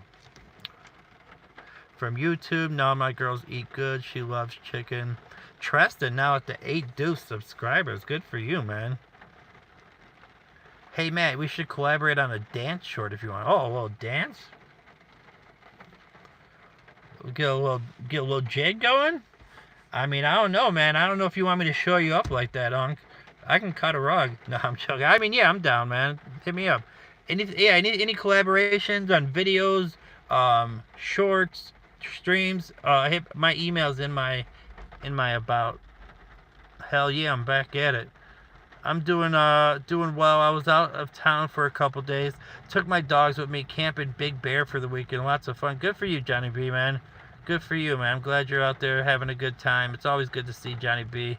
From YouTube. Now my girls eat good. She loves chicken. Treston now at the 8 Deuce subscribers. Good for you, man. Hey, Matt. We should collaborate on a dance short if you want. Oh, a little dance? Get a little jig going? I mean, I don't know, man. I don't know if you want me to show you up like that, Unc. I can cut a rug. No, I'm joking. I mean, yeah, I'm down, man. Hit me up. Any collaborations on videos, shorts, streams? My email's in my about. Hell yeah, I'm back at it. I'm doing well. I was out of town for a couple days. Took my dogs with me camping Big Bear for the weekend. Lots of fun. Good for you, Johnny B, man. Good for you, man. I'm glad you're out there having a good time. It's always good to see Johnny B.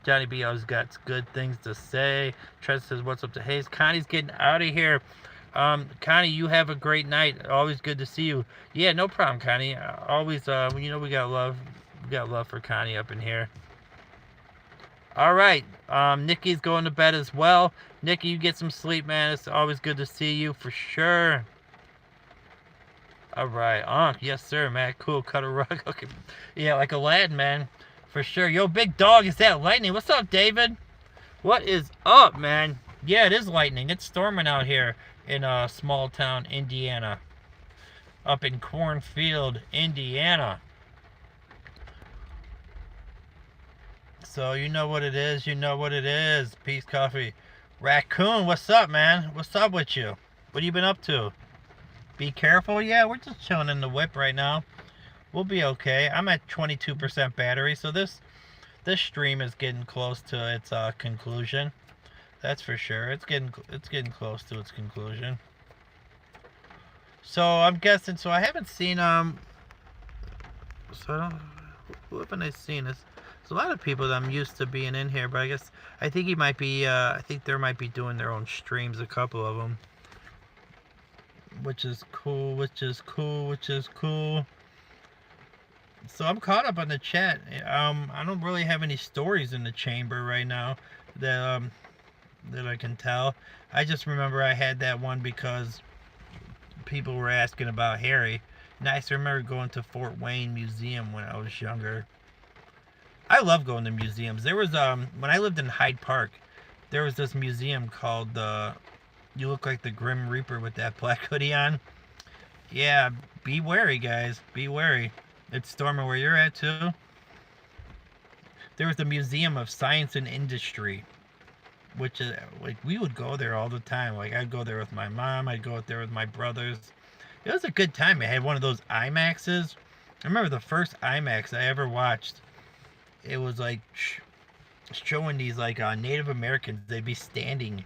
Johnny B always got good things to say. Trent says, what's up to Hayes? Connie's getting out of here. Connie, you have a great night. Always good to see you. Yeah, no problem, Connie. Always, you know, we got love for Connie up in here. All right. Nikki's going to bed as well. Nikki, you get some sleep, man. It's always good to see you for sure. All right. Yes, sir, man. Cool. Cut a rug. Okay. Yeah, like Aladdin, man. For sure. Yo, big dog, is that lightning? What's up, David? What is up, man? Yeah, it is lightning. It's storming out here in small town Indiana. Up in Cornfield, Indiana. So you know what it is. You know what it is. Peace Coffee. Raccoon, what's up, man? What's up with you? What have you been up to? Be careful. Yeah, we're just chilling in the whip right now. We'll be okay. I'm at 22% battery, so this stream is getting close to its conclusion. That's for sure. It's getting close to its conclusion. So I'm guessing. So I haven't seen So I don't. Who haven't I seen? There's a lot of people that I'm used to being in here, but I guess I think he might be. I think they might be doing their own streams. A couple of them, which is cool. Which is cool. Which is cool. So I'm caught up on the chat. I don't really have any stories in the chamber right now that I can tell. I just remember I had that one because people were asking about Harry. And I remember going to Fort Wayne Museum when I was younger. I love going to museums. There was when I lived in Hyde Park, there was this museum called You Look Like the Grim Reaper with that black hoodie on. Yeah, be wary, guys. Be wary. It's storming where you're at too. There was the Museum of Science and Industry, which is like we would go there all the time. Like I'd go there with my mom. I'd go there with my brothers. It was a good time. I had one of those IMAXs. I remember the first IMAX I ever watched. It was like showing these like Native Americans. They'd be standing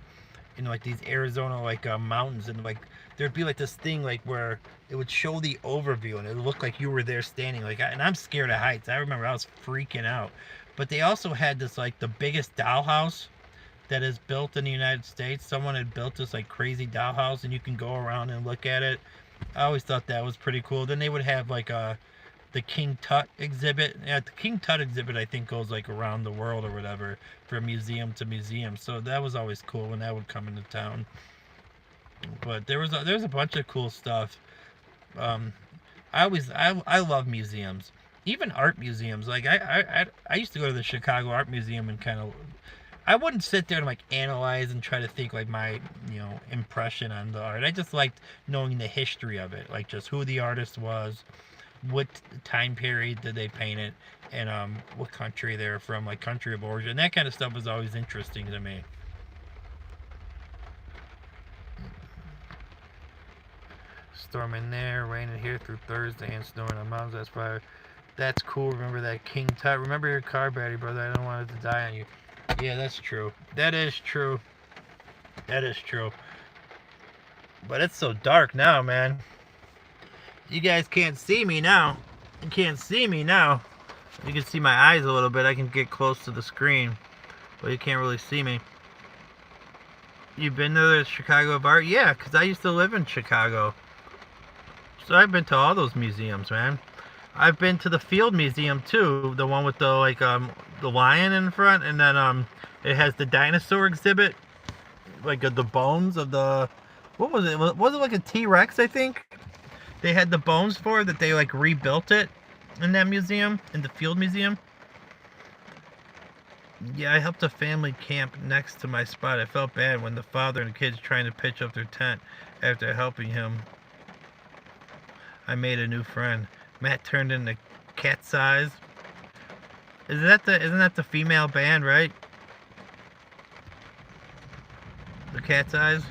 in like these Arizona like mountains, and like there'd be like this thing like where it would show the overview and it would look like you were there standing. Like, and I'm scared of heights. I remember I was freaking out. But they also had this like the biggest dollhouse that is built in the United States. Someone had built this like crazy dollhouse, and you can go around and look at it. I always thought that was pretty cool. Then they would have like the King Tut exhibit. Yeah, the King Tut exhibit I think goes like around the world or whatever, from museum to museum. So that was always cool when that would come into town. But there's a bunch of cool stuff. I love museums, even art museums. Like I used to go to the Chicago Art Museum and kind of. I wouldn't sit there and like analyze and try to think like my impression on the art. I just liked knowing the history of it, like just who the artist was, what time period did they paint it, and what country they're from, like country of origin. That kind of stuff was always interesting to me. Storming there, raining here through Thursday, and snowing on mountains. That's fire. That's cool. Remember that King Tut. Remember your car battery, brother. I don't want it to die on you. Yeah, that's true. That is true. That is true. But it's so dark now, man. You guys can't see me now. You can't see me now. You can see my eyes a little bit. I can get close to the screen. But you can't really see me. You've been to the Chicago of Art? Yeah, because I used to live in Chicago. So I've been to all those museums, man. I've been to the Field Museum too, the one with the like the lion in front, and then it has the dinosaur exhibit, like the bones of the what was it? Was it like a T-Rex? I think they had the bones for that. They like rebuilt it in that museum, in the Field Museum. Yeah, I helped a family camp next to my spot. I felt bad when the father and the kids trying to pitch up their tent after helping him. I made a new friend. Matt turned into Cat's Eyes. Isn't that the female band, right? The Cat's Eyes.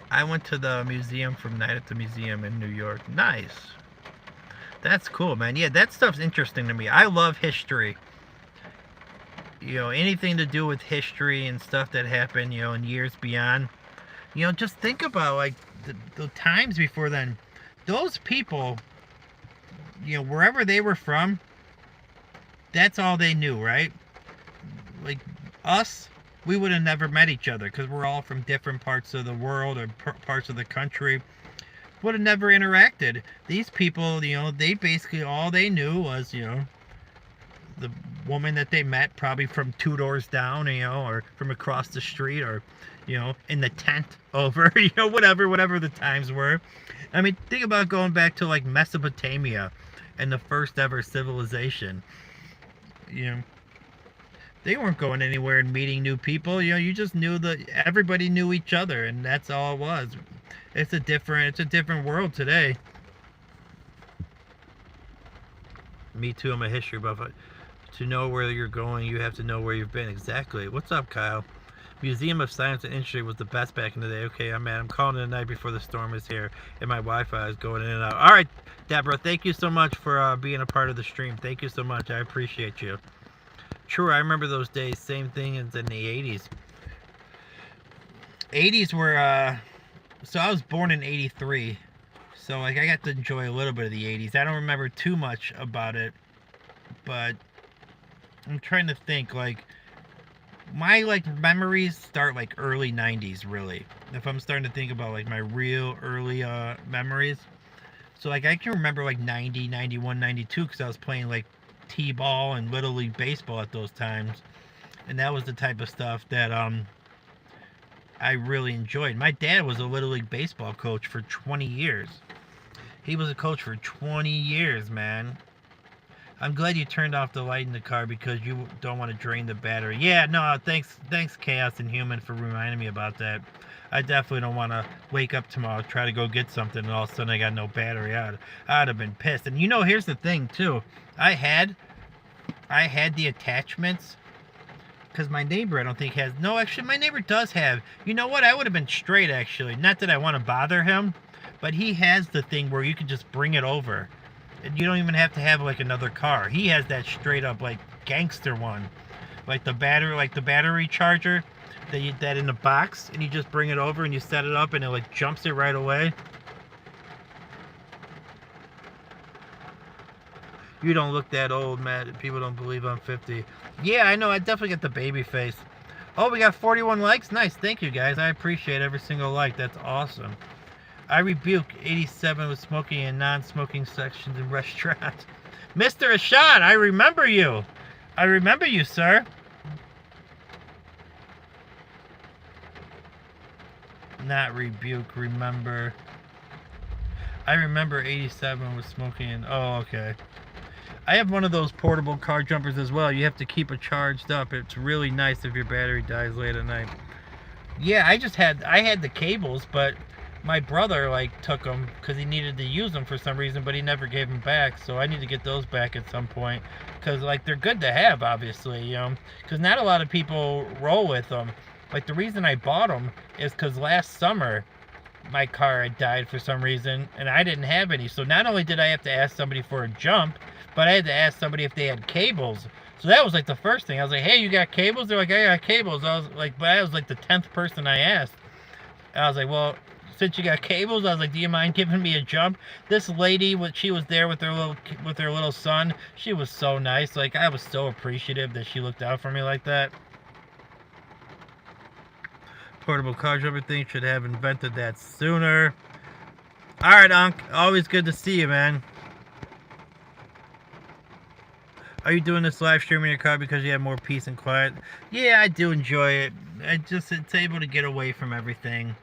I went to the museum from Night at the Museum in New York. Nice. That's cool, man. Yeah, that stuff's interesting to me. I love history. Anything to do with history and stuff that happened, in years beyond. Just think about, like, the times before then. Those people, wherever they were from, that's all they knew, right? Like, us, we would have never met each other because we're all from different parts of the world or parts of the country. Would have never interacted. These people, they basically, all they knew was, the woman that they met probably from 2 doors down, or from across the street, or, in the tent over, whatever the times were. I mean, think about going back to like Mesopotamia and the first ever civilization. They weren't going anywhere and meeting new people. You just knew that everybody knew each other, and that's all it was. It's a different world today. Me too, I'm a history buff. To know where you're going, you have to know where you've been. Exactly. What's up, Kyle? Museum of Science and Industry was the best back in the day. Okay, I'm calling it a night before the storm is here, and my Wi-Fi is going in and out. All right, Deborah, thank you so much for being a part of the stream. Thank you so much. I appreciate you. True, I remember those days. Same thing as in the 80s. 80s were, so I was born in 83. So, like, I got to enjoy a little bit of the 80s. I don't remember too much about it, but I'm trying to think, like, my, like, memories start, like, early 90s, really. If I'm starting to think about, like, my real early, memories. So, like, I can remember, like, 90, 91, 92, because I was playing, like, T-ball and Little League Baseball at those times. And that was the type of stuff that, I really enjoyed. My dad was a Little League Baseball coach for 20 years. He was a coach for 20 years, man. I'm glad you turned off the light in the car because you don't want to drain the battery. Yeah, no, thanks Chaos and Human for reminding me about that. I definitely don't want to wake up tomorrow, try to go get something, and all of a sudden I got no battery. I'd have been pissed. And you know, here's the thing too. I had the attachments because my neighbor, I don't think has. No, actually, my neighbor does have. You know what? I would have been straight actually. Not that I want to bother him, but he has the thing where you can just bring it over. And you don't even have to have like another car. He has that straight up like gangster one, like the battery charger that in the box, and you just bring it over and you set it up and it like jumps it right away. You don't look that old, Matt. People don't believe I'm 50. Yeah, I know. I definitely get the baby face. Oh, we got 41 likes. Nice. Thank you, guys. I appreciate every single like. That's awesome. I rebuke 87 with smoking and non-smoking sections in restaurants. Mr. Ashad, I remember you. I remember you, sir. Not rebuke, remember. I remember 87 with smoking and... Oh, okay. I have one of those portable car jumpers as well. You have to keep it charged up. It's really nice if your battery dies late at night. Yeah, I had the cables, but... my brother like took them because he needed to use them for some reason, but he never gave them back. So I need to get those back at some point because like they're good to have, obviously, you know, because not a lot of people roll with them. Like the reason I bought them is because last summer my car had died for some reason and I didn't have any. So not only did I have to ask somebody for a jump, but I had to ask somebody if they had cables. So that was like the first thing. I was like, hey, you got cables? They're like, I got cables. I was like, but I was like the 10th person I asked. And I was like, well, since you got cables, I was like, do you mind giving me a jump? This lady, she was there with her little son. She was so nice. Like, I was so appreciative that she looked out for me like that. Portable car jumper thing should have invented that sooner. All right, Unc. Always good to see you, man. Are you doing this live stream in your car because you have more peace and quiet? Yeah, I do enjoy it. It's able to get away from everything.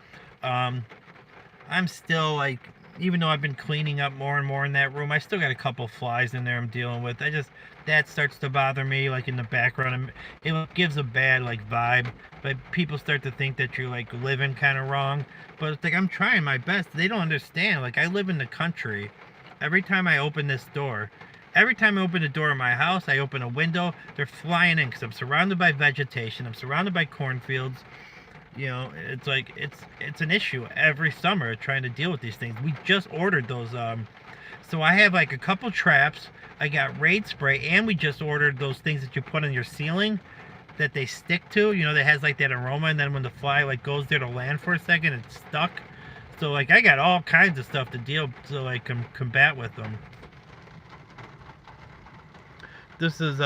I'm still like, even though I've been cleaning up more and more in that room, I still got a couple flies in there I'm dealing with. That starts to bother me, like in the background. It gives a bad like vibe, but people start to think that you're like living kind of wrong. But it's like, I'm trying my best. They don't understand. Like, I live in the country. Every time I open this door, every time I open the door of my house, I open a window, they're flying in because I'm surrounded by vegetation. I'm surrounded by cornfields. You know, it's like, it's an issue every summer trying to deal with these things. We just ordered those, so I have like a couple traps. I got Raid spray, and we just ordered those things that you put on your ceiling that they stick to, you know, that has like that aroma, and then when the fly like goes there to land for a second, it's stuck. So like, I got all kinds of stuff to deal so I can combat with them. This is,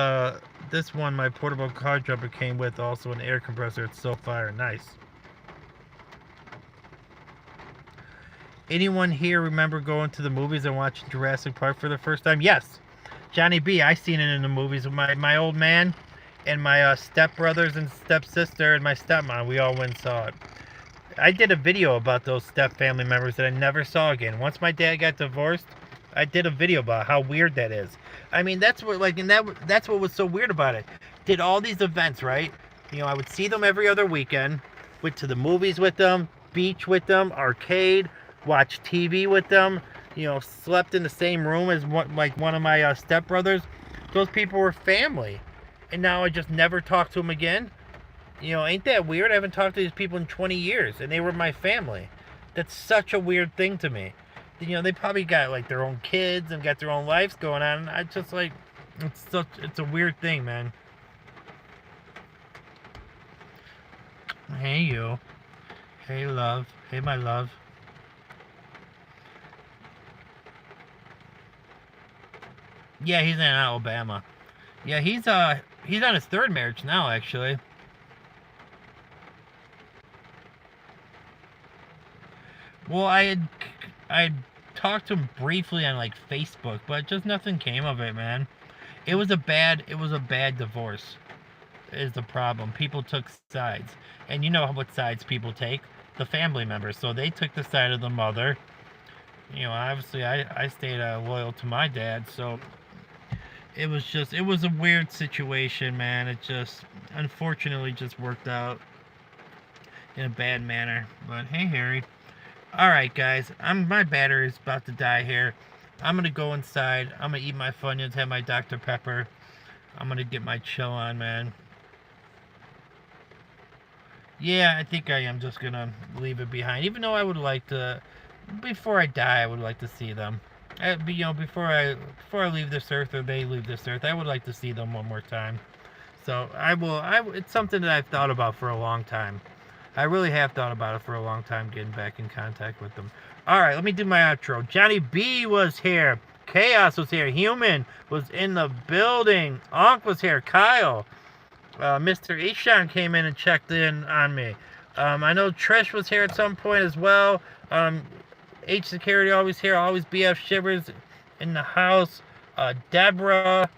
this one, my portable car jumper came with also an air compressor. It's so fire. Nice. Anyone here remember going to the movies and watching Jurassic Park for the first time? Yes. Johnny B, I seen it in the movies with my old man and my stepbrothers and stepsister and my stepmom. We all went and saw it. I did a video about those step family members that I never saw again. Once my dad got divorced, I did a video about how weird that is. I mean, that's what, like, and that's what was so weird about it. Did all these events, right? You know, I would see them every other weekend. Went to the movies with them, beach with them, arcade, watch TV with them. slept in the same room as one of my stepbrothers. Those people were family. And now I just never talked to them again. Ain't that weird? I haven't talked to these people in 20 years, and they were my family. That's such a weird thing to me. They probably got like their own kids and got their own lives going on. I just like, it's a weird thing, man. Hey, you. Hey, love. Hey, my love. Yeah, he's in Alabama. Yeah, he's on his third marriage now, actually. Well, I had talked to him briefly on like Facebook, but just nothing came of it, man. It was a bad divorce. Is the problem. People took sides. And you know what sides people take? The family members. So they took the side of the mother. Obviously I stayed loyal to my dad, so it was a weird situation, man. It just unfortunately just worked out in a bad manner. But hey, Harry. Alright, guys, my battery's about to die here. I'm gonna go inside. I'm gonna eat my Funyuns, have my Dr. Pepper. I'm gonna get my chill on, man. Yeah, I think I am just gonna leave it behind. Even though I would like to, before I die, I would like to see them. Before I leave this earth or they leave this earth, I would like to see them one more time. So I will. It's something that I've thought about for a long time. I really have thought about it for a long time, getting back in contact with them. All right, let me do my outro. Johnny B was here. Chaos was here. Human was in the building. Onk was here. Kyle. Mr. Ishan came in and checked in on me. I know Trish was here at some point as well. H Security always here. Always BF Shivers in the house. Deborah.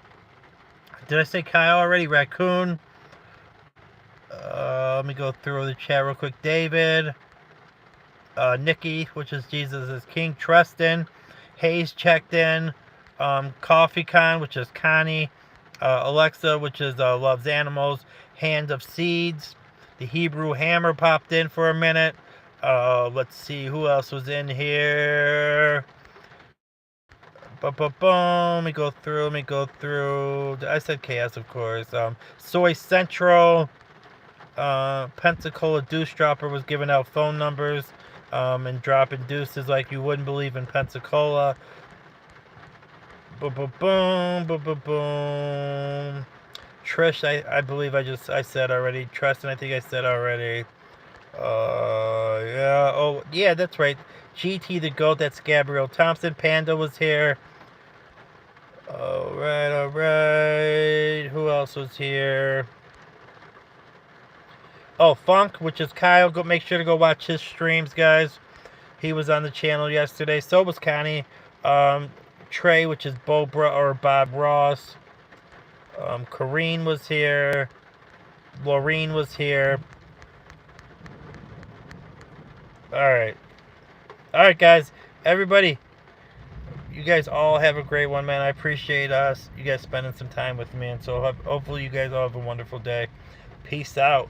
Did I say Kyle already? Raccoon. Let me go through the chat real quick. David. Nikki, which is Jesus is King. Trustin. Hayes checked in. Coffee Con, which is Connie. Alexa, which is loves animals. Hand of Seeds. The Hebrew Hammer popped in for a minute. Let's see who else was in here. Let me go through. I said Chaos, of course. Soy Central. Pensacola Deuce Dropper was giving out phone numbers and dropping deuces like you wouldn't believe in Pensacola. Boom. Trish, I believe I said already. Trust, and I think I said already. Yeah. Oh, yeah, that's right. GT the GOAT, that's Gabrielle Thompson. Panda was here. Alright. Who else was here? Oh, Funk, which is Kyle. Make sure to go watch his streams, guys. He was on the channel yesterday. So was Connie. Trey, which is Bob Ross. Corrine was here. Laureen was here. Alright, guys. Everybody, you guys all have a great one, man. I appreciate you guys spending some time with me. And so hopefully you guys all have a wonderful day. Peace out.